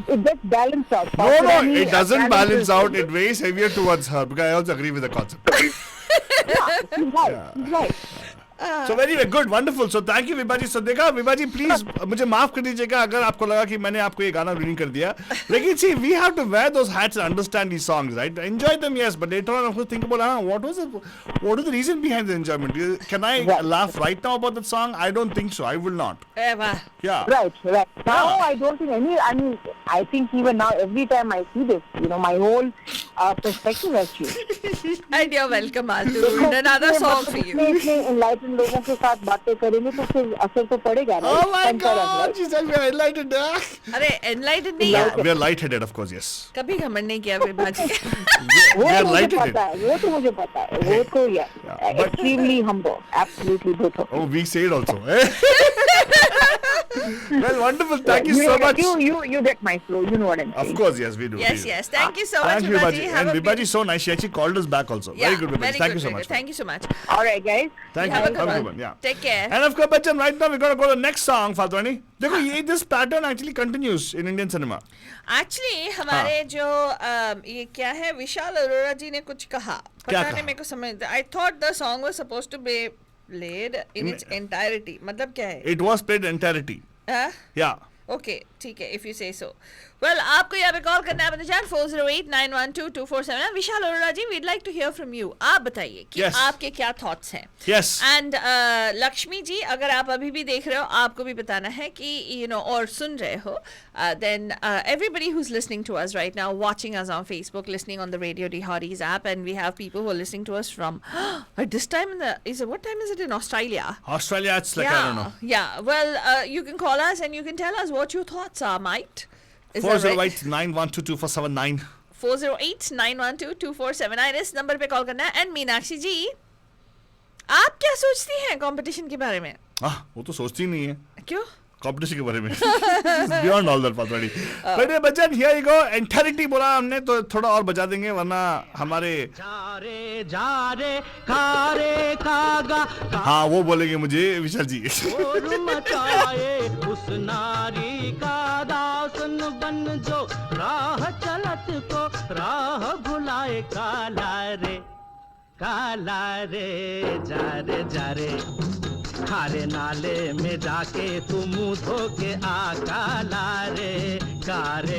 S6: It gets balanced out.
S1: No,
S6: Faltwani,
S1: it doesn't balance
S6: is-
S1: out. It weighs heavier towards her because I also agree with the concept.
S6: He's right. He's right.
S1: So very good, wonderful. So thank you विभाजी. So देखा विभाजी, please मुझे माफ कर दीजिएगा अगर आपको लगा कि मैंने आपको ये गाना ruin कर दिया. लेकिन see, we have to wear those hats and understand these songs, right? Enjoy them, yes, but later on, of course, think about what is the reason behind the enjoyment? Can I laugh right now about that song? I don't think so. I will not.
S3: वाह.
S1: Yeah.
S6: Right. Now I don't think I think even now every time I see this, my whole perspective has changed.
S3: And you're welcome, Altu. And another song for you.
S6: इतने enlightened लोगों के साथ बातें करेंगे तो फिर असर तो पड़ेगा ना.
S1: Oh my God! She said we are enlightened.
S3: अरे enlightened नहीं यार.
S1: We are lightheaded, of course, yes.
S3: कभी घमंड नहीं किया विभाजी.
S1: We
S6: वो
S1: are
S6: मुझे
S1: lightheaded.
S6: पता है, वो तो मुझे पता है, वो तो extremely humble, absolutely both.
S1: Oh, we say it also. Well, wonderful. Thank you so much.
S6: You get my flow. You know what I'm saying.
S1: Of course, yes, we do.
S3: Yes. Thank you so much,
S1: Thank you,
S3: Vibaji.
S1: Vibaji.
S3: Have
S1: And
S3: a
S1: Vibaji is so nice. She actually called us back also.
S3: Yeah,
S1: Very good, Vibaji.
S3: very
S1: Thank
S3: good,
S1: you so
S3: very
S1: much.
S3: good. Thank you so much.
S6: All right, guys.
S1: Thank
S3: Have
S1: you.
S3: a good
S1: Have a
S3: one.
S1: good one. Yeah.
S3: Take care.
S1: And of course, Bachchan, right now we're going to go to the next song, Faltwani. देखो this pattern actually continues in Indian cinema.
S3: Actually, हमारे जो ये क्या है विशाल अरोड़ा जी ने कुछ कहा.
S1: क्या
S3: पता नहीं
S1: कहा?
S3: मेरे को समझ. I thought the song was supposed to be played in its entirety. मतलब क्या है?
S1: It was played entirety.
S3: हाँ?
S1: Yeah.
S3: Okay, ठीक है, if you say so. Well, आपको यहाँ पे कॉल करना है अपने chat 408-912-247. Vishal Arora ji, we'd like to hear from you. आप बताइए कि
S1: Yes.
S3: आपके क्या thoughts हैं.
S1: Yes.
S3: And लक्ष्मी जी, अगर आप अभी भी देख रहे हो, आपको भी बताना है कि और सुन रहे हो, then everybody who's listening to us right now, watching us on Facebook, listening on the Radio D Hotties app, and we have people who are listening to us from at this time what time is it in Australia?
S1: Australia, it's like, I don't know.
S3: Yeah. Well, you can call us and you can tell us what your thoughts are, mate. Is that right?
S1: 408-912-2479.
S3: 408-912-2479 इस number पे call करना है. And Meenakshi जी, आप क्या सोचती हैं competition के बारे में?
S1: वो तो सोचती नहीं है
S3: क्यों?
S1: कंपटीशन के बारे में. Beyond all that, Faltwani. But ये Bachchan, here you go. Entirety बोला हमने तो थोड़ा और बजा देंगे वरना हमारे
S2: जा रे खागा
S1: हाँ वो बोलेंगे मुझे विशाल जी.
S2: और मचाए उस नारी का दासन बन जो राह चलत को राह भुलाए काला रे जा रे खारे नाले में जाके तू मुंह धो के आ काला रे गारे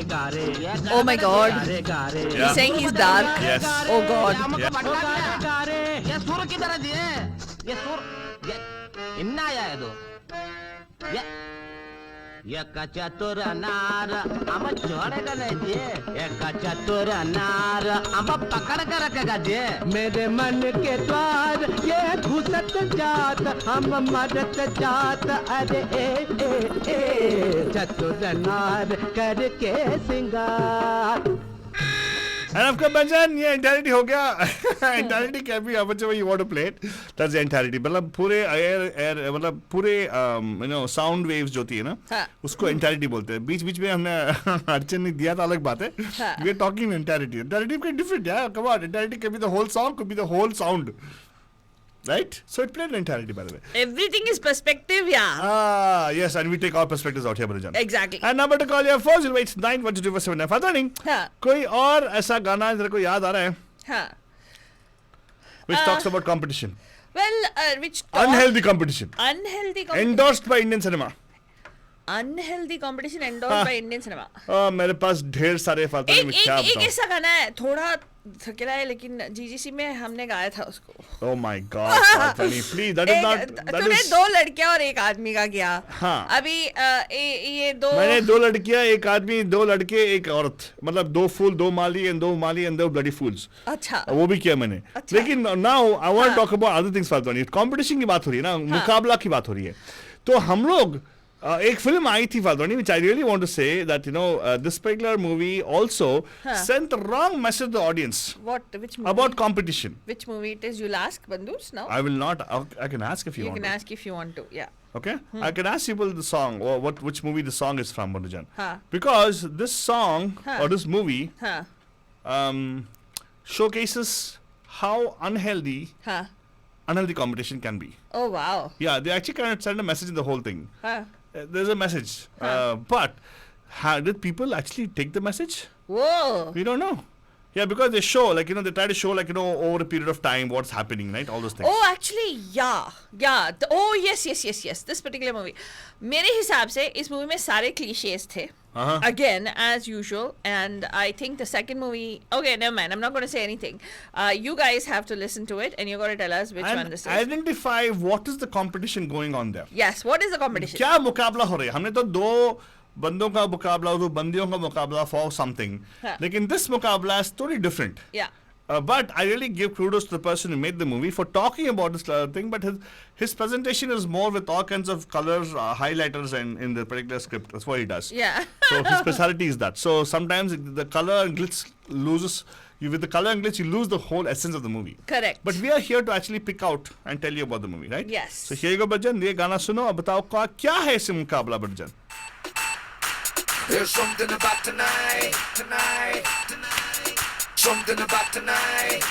S3: Oh my God.
S2: गारे
S3: He's saying he's dark.
S1: Yes.
S3: Oh God.
S2: गारे ये सुर किधर दिए ये सुर ये इन्ना आया है दो ये चतुर नार हम छोड़े का नहीं दिए एक चतुर नार हम पकड़ कर रखेगा दिए मेरे मन के द्वार ये घुसत जात हम मरत जात अरे ए चतुर नार करके सिंगार.
S1: And of course, बच्चन ये entirety हो गया. Entirety can be whichever you want to play it. That's the entirety. मतलब पूरे air मतलब पूरे sound waves जो होती है ना
S3: हाँ.
S1: उसको entirety बोलते हैं. बीच में हमने अड़चन नहीं दिया तो अलग बात है.
S3: हाँ.
S1: We are talking entirety. Entirety can be different. Yeah, come on. Entirety can be the whole song, could be the whole sound. Right? So it played entirety, by the way.
S3: Everything is perspective, yeah.
S1: Yes, and we take our perspectives out here, Barajan.
S3: Exactly.
S1: And number to call you 408-912-2479. Father नहीं.
S3: हाँ.
S1: कोई और ऐसा गाना तेरे को याद आ रहा है?
S3: हाँ.
S1: Which talks about competition.
S3: Well, which
S1: Unhealthy competition.
S3: unhealthy competition.
S1: Endorsed by Indian cinema.
S3: Unhealthy competition endorsed by Indian cinema.
S1: मेरे पास ढेर सारे फालतू
S3: एक
S1: में क्या
S3: एक एक
S1: बताऊं।
S3: ऐसा गाना है, थोड़ा थकेला है, लेकिन जीजीसी में हमने गाया था उसको।
S1: Oh my God, Faltani, please, that is not, that
S3: तूने
S1: is.
S3: 2 लड़कियां और 1 आदमी का किया।
S1: हाँ।
S3: अभी ये 2
S1: मैंने 2 लड़कियां, 1 आदमी, 2 लड़के, 1 औरत, मतलब 2 फूल, 2 माली and 2 bloody fools.
S3: अच्छा
S1: वो भी किया मैंने।
S3: अच्छा।
S1: लेकिन now I want to talk about other things फालतू। कंपटीशन की बात हो रही है ना, मुकाबला की बात हो रही है। तो हम लोग एक फिल्म आई थी फालतू, which I really want to say that this particular movie also sent the wrong message to the audience
S3: which movie?
S1: about competition.
S3: Which movie it is? You'll ask Bandus now.
S1: I will not. I can ask if you
S3: You
S1: want.
S3: can ask if you want to. Yeah.
S1: Okay, I can ask people the song or which movie the song is from, Bandhujan.
S3: Huh.
S1: Because this song
S3: Huh.
S1: or this movie
S3: Huh.
S1: showcases how unhealthy competition can be.
S3: Oh wow.
S1: Yeah, they actually kind of send a message in the whole thing.
S3: Huh.
S1: There's a message, but did people actually take the message?
S3: Whoa.
S1: We don't know. Yeah, because they show they try to show over a period of time what's happening, right? All those things.
S3: Oh, actually, yeah. Yes. This particular movie. मेरे हिसाब से इस movie में सारे cliches थे. Again, as usual, and I think the second movie. Okay, never mind. I'm not going to say anything. You guys have to listen to it, and you're going to tell us which one
S1: And
S3: this is.
S1: identify what is the competition going on there.
S3: Yes. What is the competition?
S1: क्या मुकाबला हो रहा है? हमने तो 2 बंदों का मुकाबला, 2 बंदियों का मुकाबला for something.
S3: हाँ.
S1: लेकिन this मुकाबला is totally different.
S3: Yeah.
S1: But I really give kudos to the person who made the movie for talking about this thing. But his presentation is more with all kinds of colors, highlighters, and in the particular script. That's what he does.
S3: Yeah.
S1: So his specialty is that. So sometimes the color and glitz loses. With the color and glitz, you lose the whole essence of the movie.
S3: Correct.
S1: But we are here to actually pick out and tell you about the movie, right?
S3: Yes.
S1: So here you go, Bachchan. ये गाना सुनो और बताओ क्या है इस मुकाबला, Bachchan?
S7: There's something about tonight. Something about tonight.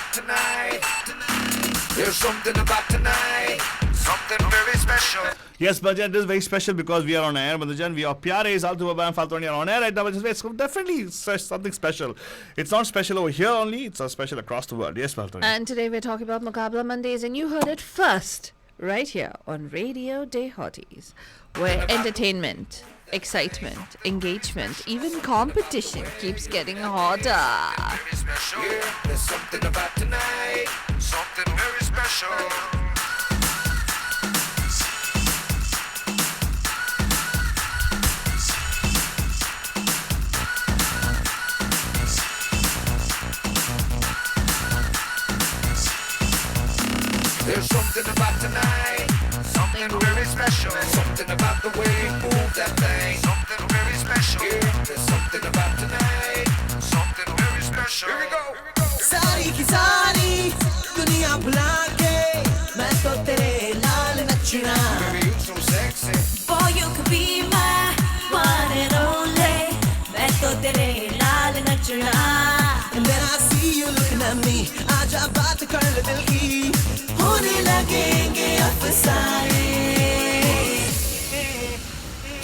S7: There's something about tonight. Something very special.
S1: Yes, Bachchan, this is very special because we are on air, Bachchan. We are Pyare Zaltu Baba and Faltoni are on air right now. It's definitely something special. It's not special over here only. It's special across the world. Yes, Faltoni.
S3: And today we're talking about Muqabla Mondays, and you heard it first right here on Radio Day Hotties, where entertainment, excitement, engagement, even competition keeps getting hotter.
S7: Very special. Yeah, there's something about tonight. Something very special. There's something about tonight, something very special. Something about the way you move that thing, something very special. Yeah, there's something about tonight, something very special. Here we go.
S2: सारी की सारी दुनिया भुला के मैं तो तेरे लाल नचना.
S7: Baby, you so sexy.
S8: Boy, you could be my one and only. मैं तो तेरे लाल नचना.
S2: And then I see you looking at me. आजा बात कर ले दिल की. होने लगेंगे अफसाने.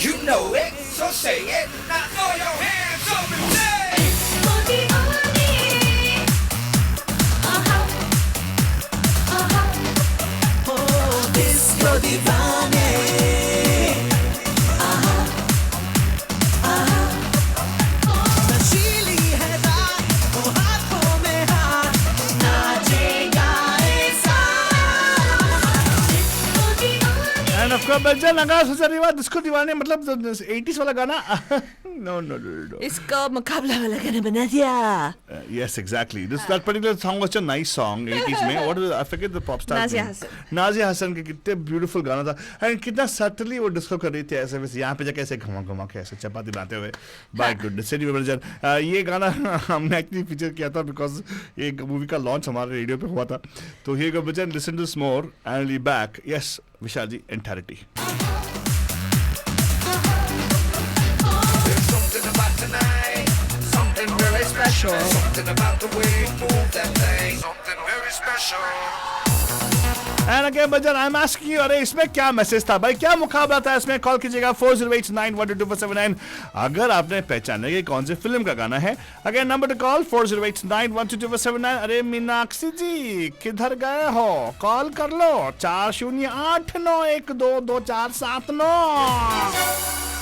S7: You know it, so say it. Now throw your hands up and say.
S8: Booty booty.
S2: Oh, disco दीवाने. नशीली है रात, वो हाथों में हाथ. नाचेगा ऐसा.
S1: And of course, Bachchan, अगर सोचा रही बात disco दीवाने मतलब 80s वाला गाना. No.
S3: इसका मुकाबला वाला गाना बना दिया.
S1: Yes, exactly. That particular song was a nice song 80s में. What is I forget the pop star.
S3: Nazia
S1: name.
S3: Hassan.
S1: Nazia Hassan के कितने beautiful गाना था. And कितना subtly वो disco कर रही थी ऐसे वैसे यहाँ पे जाके ऐसे घुमा के ऐसे चपाती बनाते हुए. By goodness, anyway, Bachchan, ये गाना हमने actually feature किया था because ये movie का launch हमारे रेडियो पे हुआ था. तो here you go, Bachchan, listen to this more and we'll be back. Yes, Vishal ji, entirety.
S7: There's something about tonight, something very special. Something about the way you move that thing, something very special.
S1: And again, Bachchan, I'm asking you, अरे इसमें क्या message था भाई, क्या मुकाबला था इसमें? Call कीजिएगा 4089122479 अगर आपने पहचाना कि कौन सी फिल्म का गाना है. Again number two call 4089122479. अरे मीनाक्षी जी किधर गए हो? कॉल कर लो 4089122479.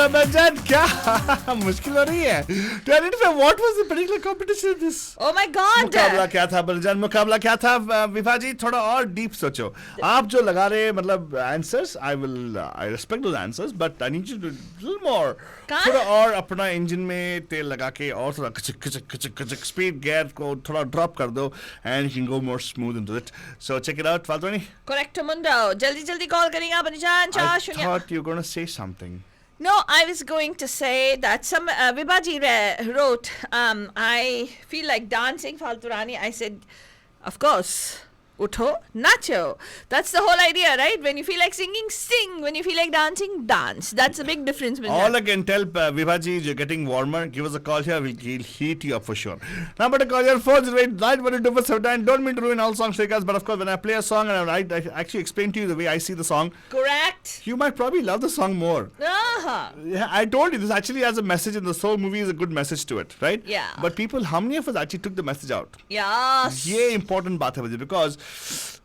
S1: Bajjan, क्या मुश्किल हो रही है to identify what was the particular competition in this.
S3: Oh my God!
S1: मुकाबला क्या था बलजान, मुकाबला क्या था? विभा जी थोड़ा और डीप सोचो. आप जो लगा रहे हैं मतलब answers, I respect those answers, but I need you to do a little more.
S3: कहाँ?
S1: थोड़ा और अपना इंजन में तेल लगा के और थोड़ा खचक खचक खचक खचक स्पीड गियर को थोड़ा ड्रॉप कर दो and you can go more smooth into it. So check it out, फाल्तोनी.
S3: Correcto mundo. जल्दी जल्दी कॉल करेंगे बनिजान.
S1: I
S3: 4
S1: thought you were going to say something.
S3: No, I was going to say that some Vibhaji wrote, I feel like dancing, Falturani. I said, of course. Utho, nacho. That's the whole idea, right? When you feel like singing, sing. When you feel like dancing, dance. That's a big difference.
S1: All I can tell, Vibhaji, you're getting warmer. Give us a call here. We'll heat you up for sure. Number to call your 408-912-479. Don't mean to ruin all song shakers, but of course, when I play a song and I actually explain to you the way I see the song,
S3: Correct.
S1: you might probably love the song more.
S3: Uh-huh.
S1: Yeah, I told you this actually has a message in the soul movie is a good message to it, right?
S3: Yeah.
S1: But people, how many of us actually took the message out?
S3: Yes.
S1: ये important बात है मुझे because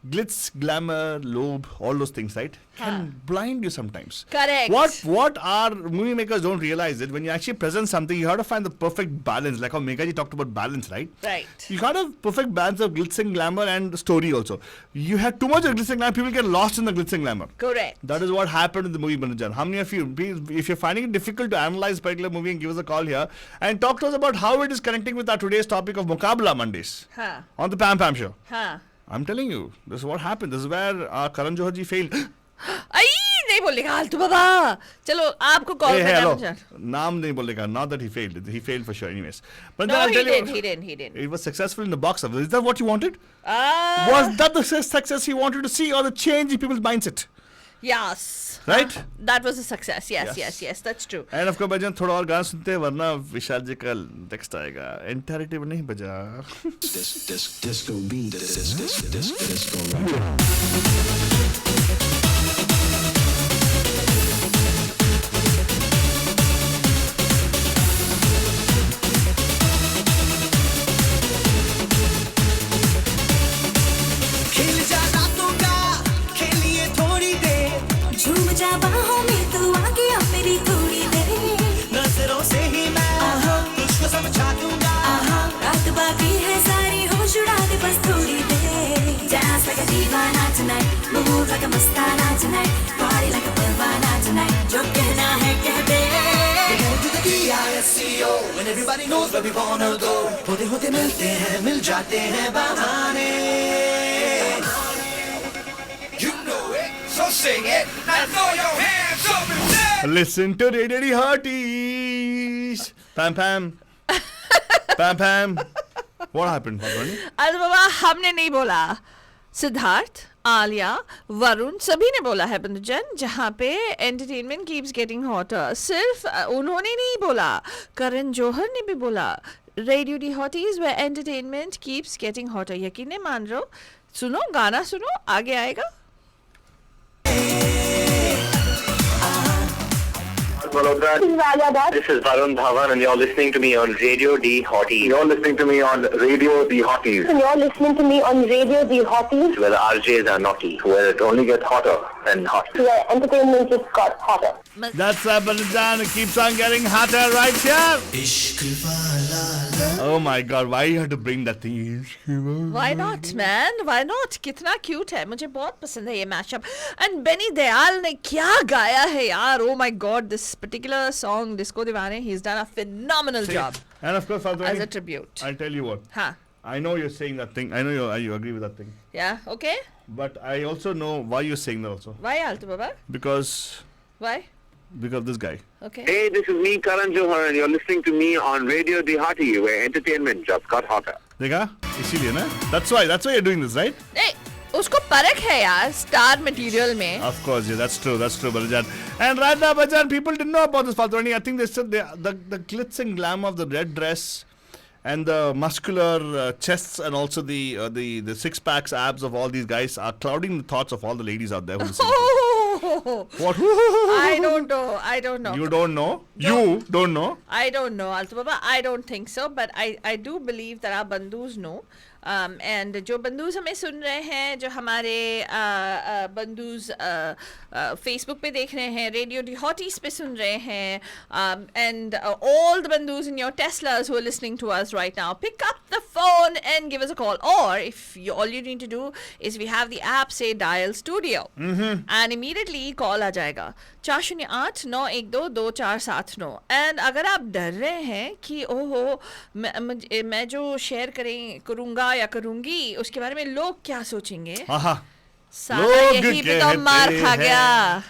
S1: glitz, glamour, lobe, all those things, right, can blind you sometimes.
S3: Correct.
S1: What our movie makers don't realize it when you actually present something, you have to find the perfect balance. Like how Megha ji talked about balance, right?
S3: Right.
S1: You got a perfect balance of glitz and glamour and story also. You have too much of glitz and glamour, people get lost in the glitz and glamour.
S3: Correct.
S1: That is what happened in the movie Banajan. How many of you, if you're finding it difficult to analyze a particular movie, and give us a call here and talk to us about how it is connecting with our today's topic of Mukabla Mondays
S3: Huh.
S1: on the Pam Pam show.
S3: Huh.
S1: I'm telling you, this is what happened. This is where Karan Johar ji failed.
S3: आई नहीं बोलेगा हालतू बाबा. चलो आपको call
S1: Hey,
S3: करना
S1: hello.
S3: मुझे.
S1: Naam nahi bolega. Not that he failed. He failed for sure anyways. But
S3: No,
S1: then I'll
S3: he
S1: tell you,
S3: didn't.
S1: it was successful in the box office. Is that what you wanted?
S3: Ah.
S1: Was that the success you wanted to see or the change in people's mindset?
S3: Yes.
S1: Right?
S3: That was a success.
S1: Yes.
S3: Yes. That's true.
S1: End of course बजन थोड़ा और गाना सुनते हैं वरना विशाल जी का text आएगा entirety में नहीं बजा
S9: Disco beat. Disco rock.
S8: खेल जा रातों का खेलिए थोड़ी देर झूम जा बाहों में तू आगे आ मेरी थोड़ी देर नजरों से ही मैं तुझको समझा दूंगा रात बाकी है सारी होश उड़ा दे बस थोड़ी देर dance like a divana tonight move like a mastana tonight party like a pervana tonight जो कहना है कह दे
S7: to the DISCO when everybody knows where we wanna go. होते होते मिलते हैं मिल जाते हैं बहाने. You know it, so sing it. Now throw your hands up and dance.
S1: Listen to Radio Hearties. Pam Pam. Pam Pam. What happened, Bhavani?
S3: अरे बाबा हमने नहीं बोला. सिद्धार्थ, आलिया, वरुण सभी ने बोला है बंधुजन जहाँ पे एंटरटेनमेंट कीप्स गेटिंग हॉटर. सिर्फ उन्होंने नहीं बोला, करण जौहर ने भी बोला रेडियो डी हॉटीज वे एंटरटेनमेंट कीप्स गेटिंग हॉटर. यकीन नहीं मान रहे हो? सुनो गाना सुनो आगे आएगा.
S10: This is Varun Dhawan and you're listening to me on Radio D Hotties. You're listening to me on Radio D Hotties.
S5: And you're listening to me on Radio The Hotties,
S10: Where the RJs are naughty, where it only gets hotter and hot.
S5: where entertainment just got hotter.
S1: That's Balajan. It keeps on getting hotter right here. Oh my God, why you have to bring that thing?
S3: Why not, man? Why not? कितना cute है. मुझे बहुत पसंद है ये mashup. And Benny Dayal ने क्या गाया है यार. Oh my God, this particular song, Disco Divane, he's done a phenomenal job
S1: And of course, Faltoni,
S3: as a tribute.
S1: I'll tell you what.
S3: Huh?
S1: I know you're saying that thing. I know you agree with that thing.
S3: Yeah. Okay.
S1: But I also know why you're saying that also.
S3: Why Altu Baba?
S1: Because
S3: Why?
S1: of this guy.
S3: Okay.
S10: Hey, this is me, Karan Johar, and you're listening to me on Radio D Hottie, where entertainment just got hotter.
S1: देखा? इसीलिए ना? That's why you're doing this, right?
S3: नहीं उसको परख है यार star material में.
S1: Of course, yeah, that's true, Balajan. And right now, Balajan, people didn't know about this, Faltoni. I think they said the glitz and glam of the red dress and the muscular chests and also the six packs abs of all these guys are clouding the thoughts of all the ladies out there who listen. What?
S3: I don't know.
S1: You don't know? You don't know?
S3: I don't know, Altu Baba. I don't think so, but I do believe that our bandhus know. And जो बंधुज हमें सुन रहे हैं, जो हमारे बंधुज Facebook पे देख रहे हैं, रेडियो डी हॉटीज पे सुन रहे हैं, एंड ऑल द बंधुज in your Teslas who are listening to us right now, pick up the phone and give us a call, और if you all you need to do is we have the app से dial studio and immediately call आ जाएगा 408-912-2479। And अगर आप डर रहे हैं कि ओहो मैं जो शेयर करूंगा या करूंगी उसके बारे में लोग क्या सोचेंगे, साला यही पे तो मार खा गया,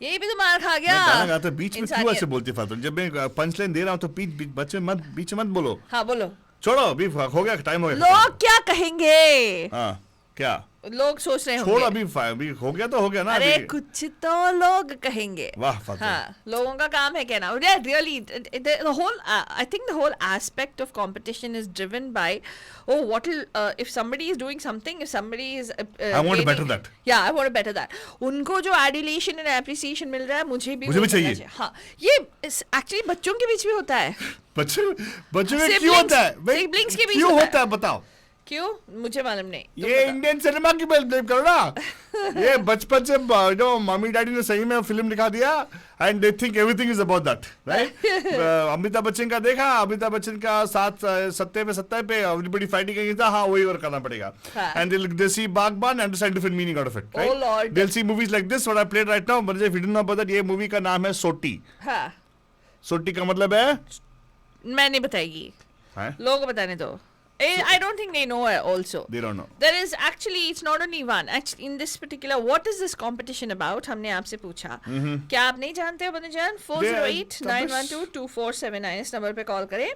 S3: यही पे तो मार खा गया।
S1: गाना गाते बीच में क्यों ऐसे बोलती फालतू? जब मैं पंच लाइन दे रहा हूँ तो बीच में मत बोलो।
S3: हाँ बोलो,
S1: छोड़ो, अभी हो गया, टाइम हो गया।
S3: लोग क्या कहेंगे?
S1: हाँ क्या
S3: लोग सोच रहे
S1: छोड़,
S3: होंगे
S1: अभी हो गया तो हो गया ना।
S3: अरे
S1: अभी
S3: कुछ तो लोग कहेंगे।
S1: वाह फालतू।
S3: हाँ, लोगों का काम है कहना। Really, the whole I think the whole aspect of competition is driven by what will if somebody is doing something, if somebody is
S1: I want to better that.
S3: Yeah, I want to better that. उनको जो adulation and appreciation मिल रहा है मुझे भी
S1: चाहिए।
S3: हाँ, ये actually बच्चों के बीच भी होता है।
S1: बच्चों में क्यों होता है?
S3: Siblings के बीच
S1: क्यों होता है बताओ?
S3: क्यों? मुझे मालूम नहीं।
S1: ये इंडियन सिनेमा की ब्लेम करो ना। ये बचपन से जो मम्मी डैडी ने सही में फिल्म दिखा दिया and they think everything is about that, right? Amitabh Bachchan का देखा, अमिताभ बच्चन का साथ सत्ते पे एवरीबॉडी फाइटिंग करेंगे था, हाँ वही और करना पड़ेगा। And they see Baghban and understand different meaning out of it, right? They see movies like this what I played right now, but if you don't know about that, ये मूवी का नाम है सोटी।
S3: हाँ,
S1: सोटी का मतलब है,
S3: मैं नहीं बताएगी, लोगों को बताने दो। I don't think they know also.
S1: They don't know.
S3: There is actually, it's not only one. Actually, in this particular, what is this competition about? हमने आपसे पूछा। क्या आप नहीं जानते हो बंधुजन? 408-912-2479 इस नंबर पे कॉल करें।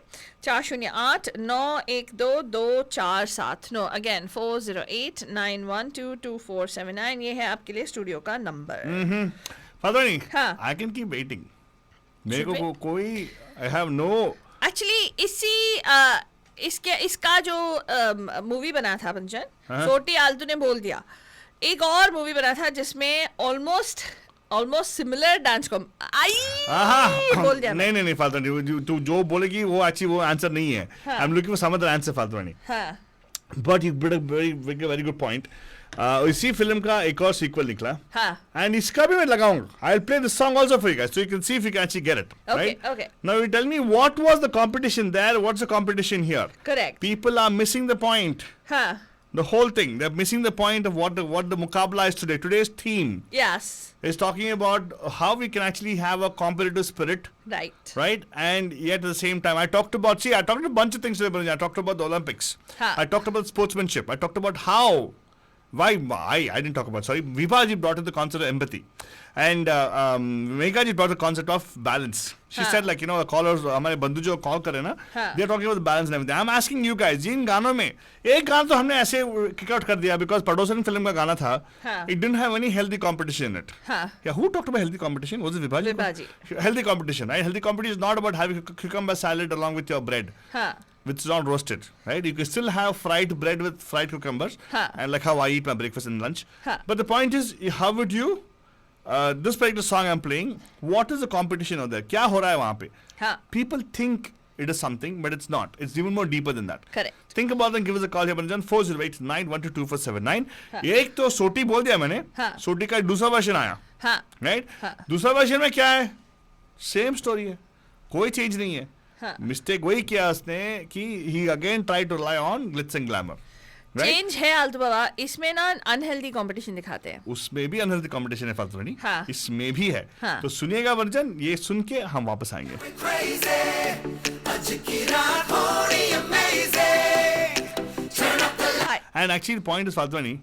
S3: 408-912-2479 Again, 408-912-2479 ये है आपके लिए स्टूडियो का नंबर।
S1: फादर,
S3: हाँ।
S1: I can keep waiting. मेरे को कोई I have no.
S3: Actually, इसका जो मूवी बना था पंचन, सोटी आलतू ने बोल दिया। एक और मूवी बना था जिसमें ऑलमोस्ट सिमिलर डांस को बोल दिया।
S1: नहीं फालतू, तू जो बोलेगी वो एक्चुअली वो आंसर नहीं है। I am looking for some other answer फालतू नहीं। But you brought a very good point. इसी फिल्म का एक और सीक्वल निकला, एंड इसका भी मैं लगाऊंगा। I will play the song also for you guys so you can see if you can actually get it, right?
S3: Okay.
S1: Now you tell me what was the competition there, what's the competition here?
S3: Correct.
S1: People are missing the point, the whole thing. They're missing the point of what the Mukabla is today. Today's theme is talking about how we can actually have a competitive spirit, right? And yet at the same time, I talked about a bunch of things today. I talked about the Olympics. I talked about sportsmanship. I talked about why I didn't talk about, sorry, Vibhaji brought in the concept of empathy, and Meghaji brought the concept of balance. She said, like, you know, the callers, हमारे बंधु जो call करे ना, they are talking about the balance and everything. I'm asking you guys, जिन गानों में एक गाना तो हमने ऐसे kick out कर दिया because पड़ोसन फिल्म का गाना था, it didn't have any healthy competition in it. Yeah, who talked about healthy competition? Was it Vibhaji? Healthy competition, right? Healthy competition is not about having cucumber salad along with your bread, which is not roasted, right? You can still have fried bread with fried cucumbers, and like how I eat my breakfast and lunch. But the point is, how would you? This particular song I'm playing, what is the competition out there? क्या हो रहा है वहाँ पे? People think it is something, but it's not. It's even more deeper than that.
S3: Correct.
S1: Think about it and give us a call here, Banjan, 408-912-2479. एक तो सोटी बोल दिया मैंने, सोटी का दूसरा वर्जन आया, right? दूसरा वर्जन में क्या है? Same story है, कोई change नहीं है. Mistake वही किया उसने कि he again tried to rely on glitz and glamour.
S3: Change है आलतू बाबा, इसमें ना अनहेल्दी कंपटीशन दिखाते हैं।
S1: उसमें भी अनहेल्दी कंपटीशन है फालतू नहीं, इसमें भी है। तो सुनिएगा वर्जन, ये सुन के हम वापस आएंगे। And actually the point is फालतू नहीं,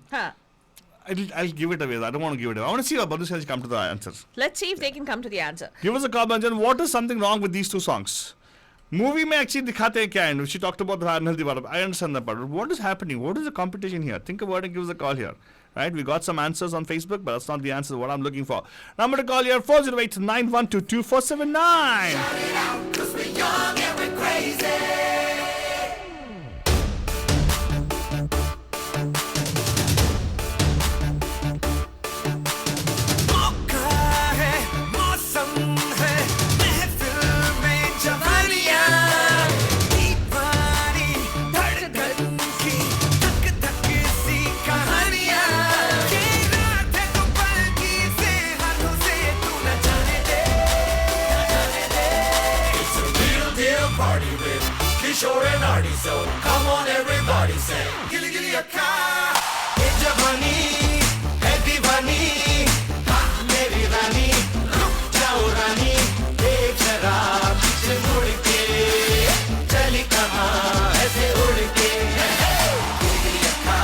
S1: I'll give it away. I don't want to give it away. I want to see how Bandhu has come to the answers.
S3: Let's see if they can come to the answer.
S1: Give us a call, Banjan. What is something wrong with these two songs? Movie में actually दिखाते हैं क्या है? She talked about the unhealthy part. I understand that part. But what is happening? What is the competition here? Think about it and give us a call here. Right? We got some answers on Facebook, but that's not the answer what I'm looking for. Number to call here, 408-912-2479. Shout it out, 'cause we're young and we're crazy.
S7: So come on everybody say Gilly gilly akka Ye jawani hai diwani Ha meri rani Ruk jao rani Dekh zara piche mud ke Chali kahan aise ud ke Gilly gilly akka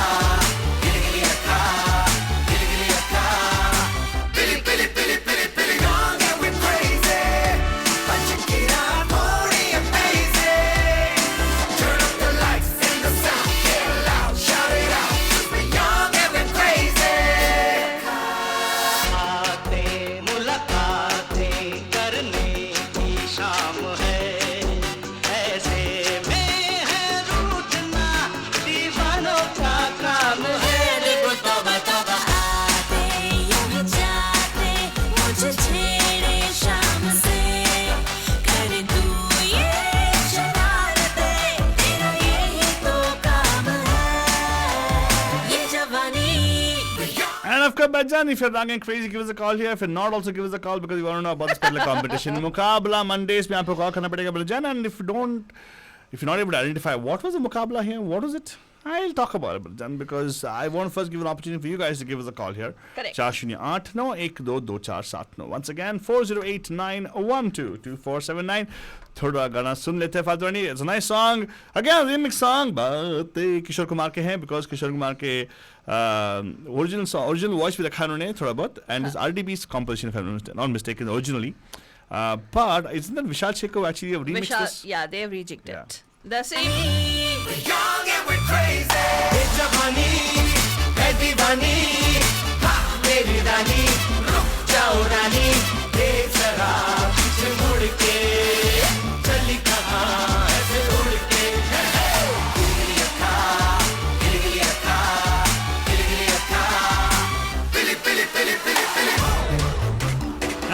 S7: Gilly gilly akka Gilly gilly akka Pili pili pili pili pili young and we're crazy but check it out body amazing turn up the lights and the sound get loud shout it out 'cause we're young and we're crazy
S2: बातें मुलाकातें करने की शाम है ऐसे में है रूठना दीवानों का काम है
S8: देखो तौबा तौबा आते यूं जाते मुझे छेड़े शाम से कर तू ये शरारतें तेरा यही तो काम है ये जवानी
S1: And of course, Bajan, if you're young and crazy, give us a call here. If you're not, also give us a call because we want to know about this particular competition. Mukabla Mondays, में आपको call करना पड़ेगा Bajan. And if you're not able to identify what was the Mukabla here, what was it? I'll talk about it, Bajan, because I want to first give an opportunity for you guys to give us a call here.
S3: Correct.
S1: 4089122479. Once again, 4089122479. थोड़ा गाना सुन लेते हैं फादरानी. It's a nice song. Again, remix song. बातें किशोर कुमार के हैं because Kishore Kumar के original voice भी रखा उन्होंने थोड़ा बहुत, and it's RDB's composition if I'm not mistaken originally. But isn't that Vishal Shekhar who actually have remixed
S3: Vishal,
S1: this?
S3: yeah, they have rejected
S1: Yeah.
S3: the same.
S7: we're young and we're crazy ye jawani hai diwani ha meri rani ruk jao rani dekh zara piche mud ke chali kahan aise ud ke gilly gilly akka gilly gilly akka gilly gilly akka pili pili pili pili pili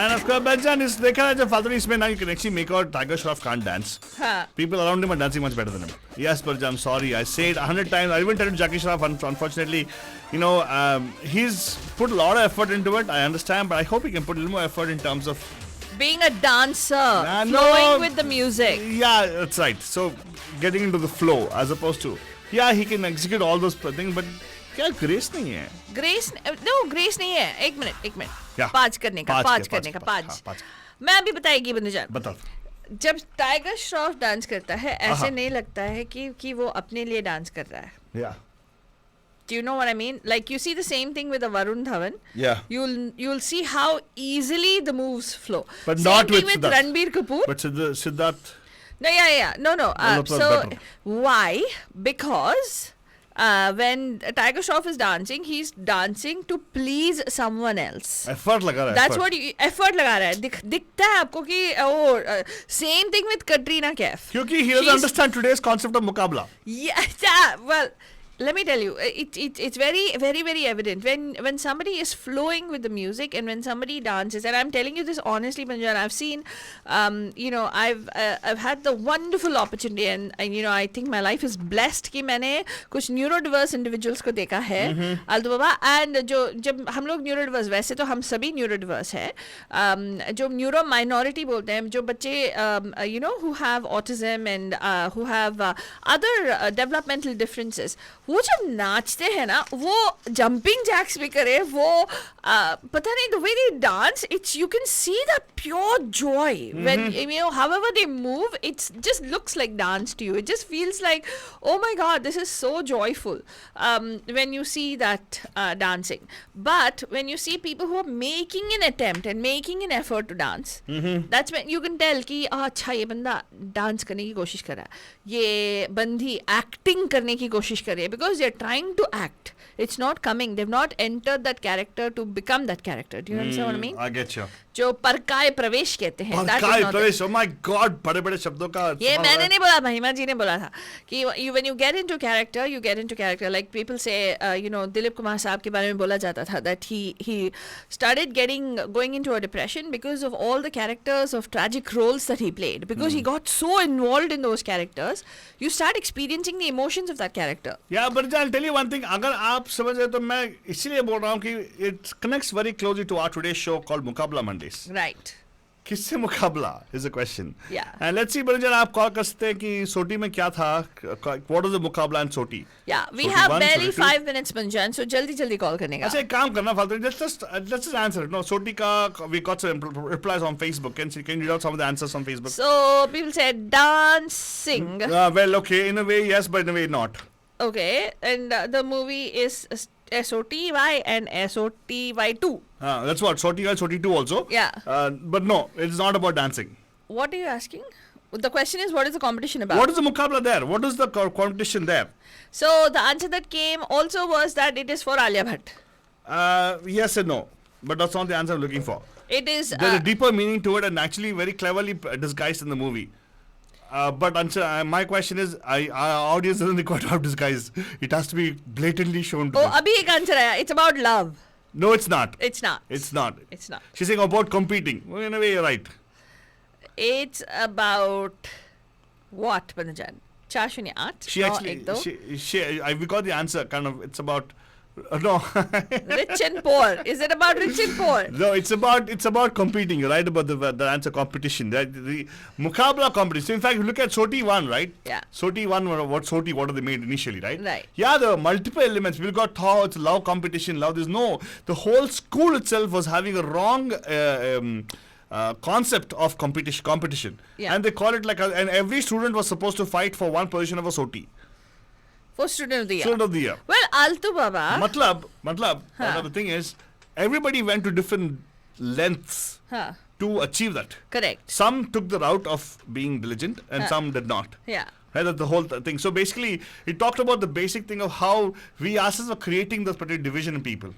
S1: And of course, Bajan is देखा है जब फादरानी इसमें ना you can actually make out Tiger Shroff can't dance.
S3: हाँ.
S1: People around him are dancing much better than him. Yes, but I'm sorry. I say it 100 times. I even tell Jackie Shroff, unfortunately, you know, he's put a lot of effort into it. I understand, but I hope he can put a little more effort in terms of.
S3: Being a dancer,
S1: No.
S3: flowing with the music.
S1: Yeah, that's right. So getting into the flow as opposed to, yeah, he can execute all those things, but क्या grace नहीं है.
S3: Grace grace नहीं है. एक minute
S1: Yeah.
S3: पाँच करने का
S1: पाँच
S3: पाँच
S1: के,
S3: करने का
S1: पाँच,
S3: पाँच.
S1: हाँ, पाँच.
S3: मैं अभी बताएगी बंदूजान.
S1: बताओ.
S3: जब टाइगर श्रॉफ डांस करता है ऐसे
S1: आहा.
S3: नहीं लगता है कि वो अपने लिए डांस कर रहा है.
S1: Yeah.
S3: Do you know what I mean? Like you see the same thing with the Varun Dhawan.
S1: Yeah.
S3: You'll see how easily the moves flow.
S1: But
S3: same
S1: not
S3: thing
S1: with
S3: with
S1: Siddharth.
S3: Ranbir Kapoor.
S1: But Siddharth.
S3: No, yeah. No.
S1: Malhotra was
S3: So
S1: better.
S3: why? Because when Tiger Shroff is dancing, he's dancing to please someone else.
S1: Effort लगा रहा है.
S3: That's
S1: effort.
S3: what effort लगा रहा है. दिखता है आपको कि same thing with Katrina Kaif.
S1: क्योंकि he doesn't understand today's concept of मुकाबला.
S3: Yeah, well, let me tell you, it's very, very, very evident when somebody is flowing with the music and when somebody dances. And I'm telling you this honestly, Banjan. I've seen, I've had the wonderful opportunity, and you know, I think my life is blessed कि मैंने कुछ neurodiverse individuals को देखा है, although Baba. And जब हम लोग neurodiverse, वैसे तो हम सभी neurodiverse हैं, जो neuro minority बोलते हैं, जो बच्चे you know who have autism and who have other developmental differences. वो जब नाचते हैं ना, वो jumping jacks भी करे, वो पता नहीं, the way they dance, you can see that pure joy when you know however they move, it just looks like dance to you. It just feels like, oh my God, this is so joyful when you see that dancing. But when you see people who are making an attempt and making an effort to dance, that's when you can tell कि अच्छा ये बंदा dance करने की कोशिश कर रहा है, ये बंदी एक्टिंग करने की कोशिश कर रही है, because they're trying to act. It's not coming. They've not entered that character to become that character. Do you understand what I mean?
S1: I get you.
S3: जो परकाय प्रवेश कहते हैं. that is
S1: परकाय
S3: not it.
S1: प्रवेश. Oh my God, बड़े-बड़े शब्दों का.
S3: ये मैंने नहीं बोला, महिमा जी ने बोला था कि when you get into character, you get into character. Like people say, you know, Dilip Kumar साहब के बारे में बोला जाता था that he started going into a depression because of all the characters of tragic roles that he played. Because he got so involved in those characters, you start experiencing the emotions of that character.
S1: Yeah, but I'll tell you one thing. अगर आप समझ रहे तो मैं इसीलिए बोल रहा हूँ कि it connects very closely to our today's show called Mukabla Mondays.
S3: Right.
S1: किससे मुकाबला is the question.
S3: Yeah.
S1: And let's see, Banjan, आप कॉल कर सकते हैं कि सोटी में क्या था? What was the मुकाबला in CT?
S3: Yeah, we
S1: Soti
S3: have
S1: 1,
S3: barely
S1: Soti 2.
S3: 5 minutes, Banjan, so जल्दी call करने का.
S1: अच्छा एक काम करना फालतू let's just answer it. No, सोटी का we got some replies on Facebook. Can you read out some of the answers on Facebook?
S3: So people said dancing.
S1: Well, okay, in a way yes, but in a way not.
S3: Okay, and the movie is SOTY and SOTY2.
S1: That's what Soti 1, Soti 2 also.
S3: Yeah.
S1: But no, it's not about dancing.
S3: What are you asking? The question is, what is the competition about?
S1: What is the mukabla there? What is the competition there?
S3: So the answer that came also was that it is for Alia Bhatt.
S1: Yes and no, but that's not the answer I'm looking for.
S3: It is.
S1: There's a deeper meaning to it and actually very cleverly disguised in the movie. But answer, my question is, our audience doesn't require to have disguise. It has to be blatantly shown to
S3: Oh,
S1: them.
S3: abhi ek answer aaya. It's about love.
S1: No, it's not.
S3: It's not.
S1: It's not.
S3: It's not.
S1: She's saying about competing. Well, in a way, you're right.
S3: It's about what, Banjan? 408?
S1: She actually, we got the answer. Kind of, it's about. No.
S3: Rich and poor. Is it about rich and poor?
S1: No, it's about competing. You're right about the answer competition. The Mukabla competition. So in fact, you look at Soti 1, right?
S3: Yeah.
S1: Soti 1, what are they made initially, right?
S3: Right.
S1: Yeah, there are multiple elements. We've got thoughts, love competition, love. The whole school itself was having a wrong concept of competition.
S3: Yeah.
S1: And they call it and every student was supposed to fight for one position of a Soti.
S3: For Student of the Year.
S1: Student of the Year.
S3: Well, Altu Baba.
S1: Matlab, the thing is, everybody went to different lengths to achieve that.
S3: Correct.
S1: Some took the route of being diligent and some did not.
S3: Yeah.
S1: Right, that's the whole thing. So basically, it talked about the basic thing of how we ourselves are creating this particular division in people.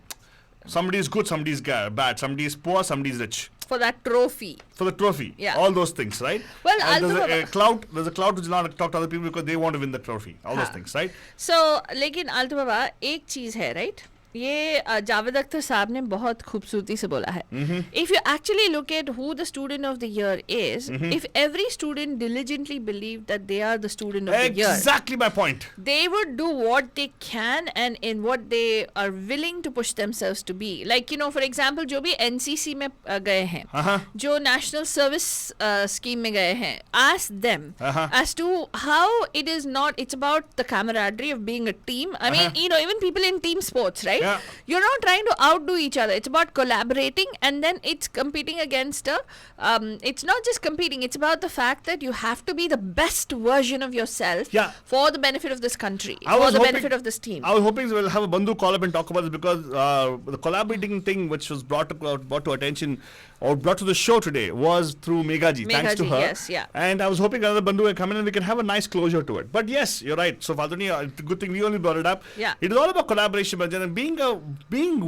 S1: Somebody is good, somebody is bad, somebody is poor, somebody is rich.
S3: For that trophy.
S1: For the trophy.
S3: Yeah.
S1: All those things, right?
S3: Well,
S1: and there's a clout which is not talk to other people because they want to win the trophy. All those things, right?
S3: So, लेकिन आलतू बाबा एक चीज है, right? ये जावेद अख्तर साहब ने बहुत खूबसूरती से बोला है. If you actually look at who the student of the year is, if every student diligently believed that they are the student of the year,
S1: exactly my point.
S3: They would do what they can and in what they are willing to push themselves to be. Like, for example, जो भी NCC में गए हैं, जो National Service Scheme में गए हैं, ask them as to how it's about the camaraderie of being a team. I mean, even people in team sports, right?
S1: Yeah.
S3: You're not trying to outdo each other. It's about collaborating, and then it's competing against it's not just competing. It's about the fact that you have to be the best version of yourself for the benefit of this country, for the benefit of this team.
S1: I was hoping we'll have a Bandhu call up and talk about this because the collaborating thing which was brought to attention or brought to the show today was through Megha-ji. Thanks to her.
S3: Yes, yeah.
S1: And I was hoping another Bandhu will come in and we can have a nice closure to it. But yes, you're right. So Faltuni, good thing we only brought it up.
S3: Yeah.
S1: It is all about collaboration, but then being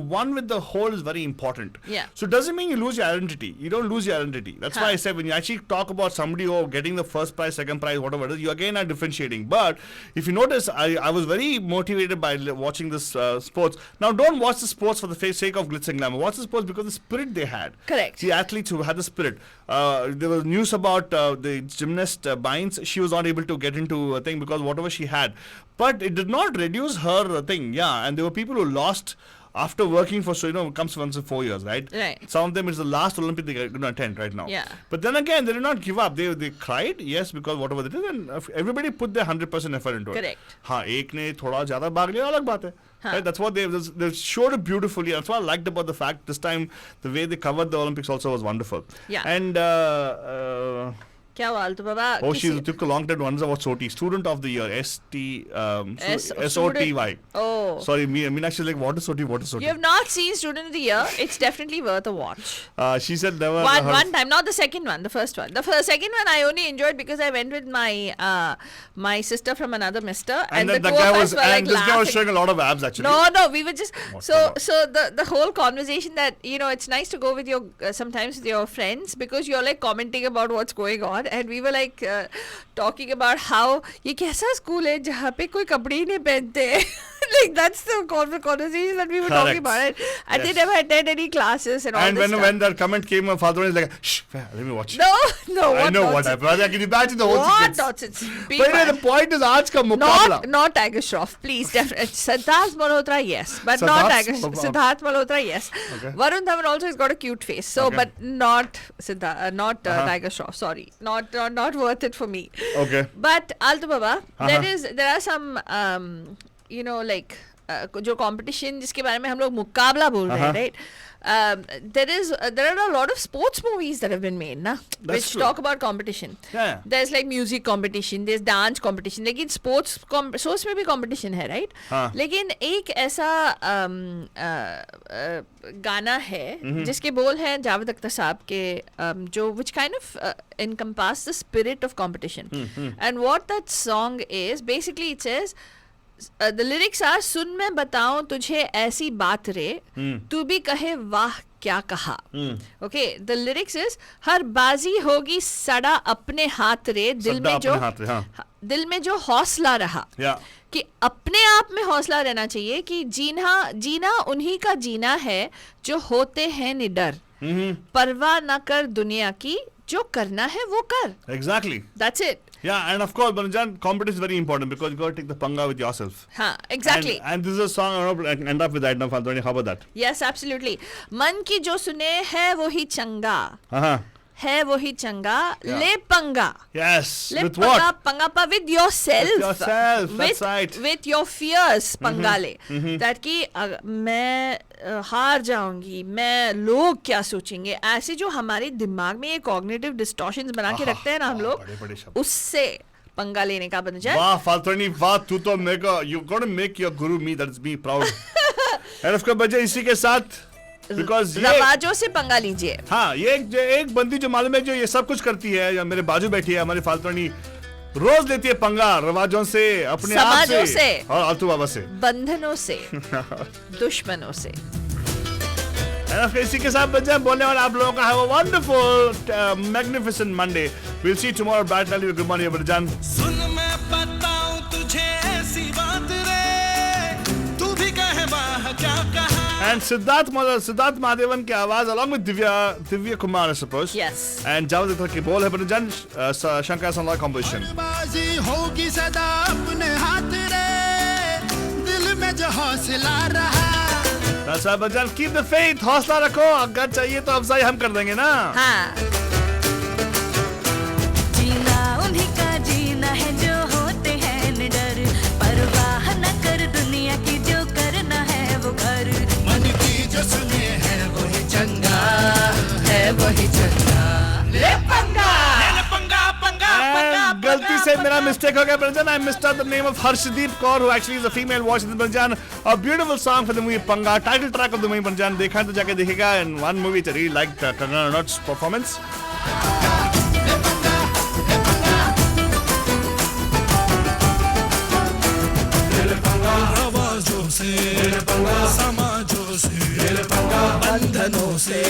S1: one with the whole is very important.
S3: Yeah.
S1: So it doesn't mean you lose your identity. You don't lose your identity. That's why I said when you actually talk about somebody getting the first prize, second prize, whatever it is, you again are differentiating. But if you notice, I was very motivated by watching this sports. Now don't watch the sports for the sake of glitz and glamour. Watch the sports because the spirit they had.
S3: Correct.
S1: The athletes who had the spirit. There was news about the gymnast Bynes. She was not able to get into a thing because whatever she had. But it did not reduce her thing. Yeah, and there were people who lost after working for, comes once in 4 years, right?
S3: Right.
S1: Some of them is the last Olympic they're going to attend right now.
S3: Yeah.
S1: But then again, they did not give up. They cried, yes, because whatever they did, and everybody put their 100% effort into it.
S3: Correct.
S1: हाँ, एक ने थोड़ा ज़्यादा भाग लिया अलग बात है. Right? That's what they showed it beautifully. That's what I liked about the fact this time the way they covered the Olympics also was wonderful.
S3: Yeah.
S1: And
S3: क्या हुआ आलतू बाबा?
S1: oh, she took a long time to answer about SOTY, Student of the Year, SOTY.
S3: Oh.
S1: Sorry, Meenakshi like, what is SOTY? What is SOTY?
S3: You have not seen Student of the Year. It's definitely worth a watch.
S1: She said never.
S3: One time, not the second one, the first one. The second one I only enjoyed because I went with my my sister from another mister, and the two of us were like
S1: this
S3: laughing.
S1: guy was showing a lot of abs actually.
S3: No, we were just so the whole conversation that it's nice to go with your sometimes with your friends because you're like commenting about what's going on, and we were like talking about how ये कैसा school है जहाँ पे कोई कपड़े ही नहीं पहनते Like that's the conversation that we were talking about. And they never attend any classes and all
S1: And
S3: this stuff.
S1: when that comment came, my father was like, "Shh, let me watch."
S3: No,
S1: I know what
S3: nonsense.
S1: happened. I can imagine the whole
S3: What
S1: sequence.
S3: nonsense? Be
S1: But anyway,
S3: quiet.
S1: the point is, आज का मुकाबला.
S3: Not Tiger Shroff, please. Definitely. Siddharth Malhotra, yes, but
S1: Siddharth
S3: not Tiger.
S1: Malhotra.
S3: Siddharth Malhotra, yes.
S1: Okay.
S3: Varun Dhawan also has got a cute face, so
S1: Okay.
S3: but not Siddharth, not
S1: Uh-huh.
S3: Tiger Shroff. Sorry, not worth it for me.
S1: Okay.
S3: But Altu Baba,
S1: Uh-huh.
S3: there are some like जो competition जिसके बारे में हम लोग मुकाबला बोल रहे हैं, right? There are a lot of sports movies that have been made, na, which
S1: true.
S3: talk about competition.
S1: Yeah.
S3: There's like music competition, there's dance competition. लेकिन sports में भी competition है, right?
S1: हाँ.
S3: लेकिन एक ऐसा गाना है जिसके बोल हैं जावेद अख्तर साहब के जो which kind of encompass the spirit of competition. And what that song is, basically it says, the lyrics are, सुन मैं बताऊं तुझे ऐसी बात रे, तू भी कहे वाह क्या कहा. Okay, the lyrics is, हर बाजी होगी सड़ा अपने हाथ रे, दिल में जो हौसला रहा.
S1: Yeah.
S3: कि अपने आप में हौसला रहना चाहिए कि जीना उन्हीं का जीना है जो होते हैं निडर. परवाह न कर दुनिया की, जो करना है वो कर.
S1: Exactly.
S3: That's it.
S1: Yeah, and of course, Banujan, competition is very important because you got to take the panga with yourself.
S3: हाँ, exactly.
S1: And this is a song I want to end up with that now, Faltoni. How about that?
S3: Yes, absolutely. मन की जो सुने है वही चंगा, है वही चंगा, ले पंगा.
S1: Yes.
S3: ले
S1: With
S3: पंगा,
S1: what?
S3: पंगा with yourself.
S1: With yourself, that's right.
S3: With your fears, पंगा ले. That कि मैं हार जाऊंगी, मैं लोग क्या सोचेंगे, ऐसे जो हमारे दिमाग में ये cognitive distortions बना के रखते हैं ना हम लोग,
S1: बड़े-बड़े शब्द.
S3: उससे पंगा लेने का बन जाए.
S1: वाह फाल्तोनी, वाह तू तो mega, you got to make your guru me, that is me proud. And of course बच्चे इसी के साथ because ये
S3: रवाजों से पंगा लीजिए.
S1: हाँ, ये एक बंदी जो मालूम है जो ये सब कुछ करती है, या मेरे बाजू बैठी है हमारी फाल्तोनी, रोज लेती है पंगा रवाजों से, अपने आप
S3: समाजों से
S1: और आलतू बाबा से,
S3: बंधनों से, दुश्मनों से.
S1: इसी के साथ बच्चे बोलने वाले आप लोगों का है वो wonderful magnificent Monday. Will see tomorrow bright light. Good morning Bachchan.
S8: सुन मैं बताऊं तुझे ऐसी बात रे, तू भी कहे वाह क्या कहा.
S1: And Siddharth Mahadevan की आवाज along with Divya Kumar, I suppose.
S3: Yes.
S1: And Javed Akhtar की बोल है बच्चन, Shankar Sanlal composition.
S8: बाजी होगी सदा अपने हाथ रे, दिल में जो हौसला रहा.
S1: That's right, Bachchan. Keep the faith. हौसला रखो. अगर चाहिए तो अफजाई हम कर देंगे ना.
S3: हाँ.
S11: जीना उन्हीं का जीना है जो होते हैं निडर, परवाह न कर दुनिया की, जो करना है वो कर.
S8: मन की जो सुने है वही चंगा, है वही चंगा. ले पंगा, ले पंगा, पंगा.
S1: And गलती से मेरा mistake हो गया Bachchan. I missed out the name of Harshdeep Kaur, who actually is a female voice in the Bachchan. A beautiful song for the movie Panga. Title track of the movie Bachchan. देखा तो जाके देखेगा. And one movie I really liked Kangana Ranaut's performance.
S8: आवाजों से, समाजों से, बंधनों से,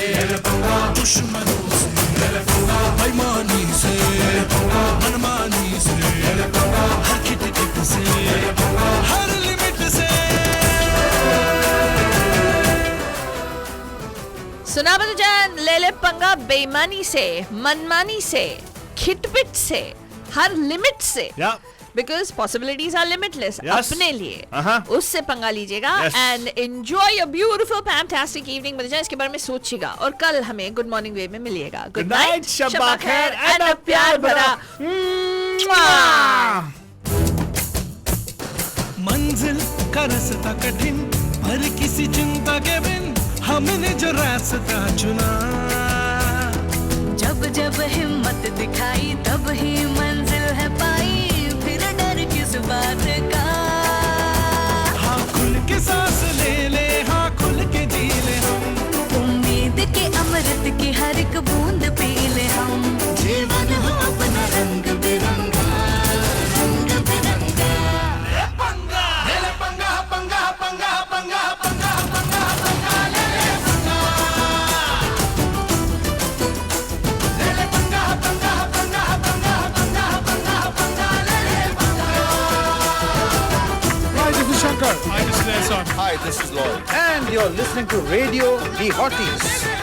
S8: दुश्मनों से, बेईमानी से, मनमानी से, हर खिट से, हर लिमिट से.
S3: सुना बच्चन, ले ले पंगा बेईमानी से, मनमानी से, खिटपिट से, हर लिमिट से.
S1: Yeah.
S3: Because possibilities are limitless.
S1: Yes.
S3: अपने लिए
S1: Uh-huh.
S3: उससे पंगा लीजिएगा.
S1: Yes.
S3: And enjoy a beautiful fantastic evening. Bachchan इसके बारे में सोचिएगा और कल हमें गुड मॉर्निंग वेव में मिलिएगा.
S1: Good night, शब्बा खैर
S3: and a प्यार भरा.
S8: मंजिल का रास्ता कठिन, पर किसी चिंता के बिन हमने जो रास्ता चुना.
S11: जब जब हिम्मत दिखाई तब ही मंजिल है पाई, फिर डर किस बात का.
S8: हाँ खुल के सांस ले ले, हाँ खुल के जी ले हम,
S11: उम्मीद के अमृत की हर एक बूंद पी ले हम. जीवन हो अपना रंग बिरंगा, रंग बिरंगा.
S8: ले पंगा, ले पंगा, पंगा, पंगा, पंगा, पंगा, पंगा, पंगा, ले पंगा.
S12: Hi, this is Lloyd.
S13: And you're listening to Radio The Hotties.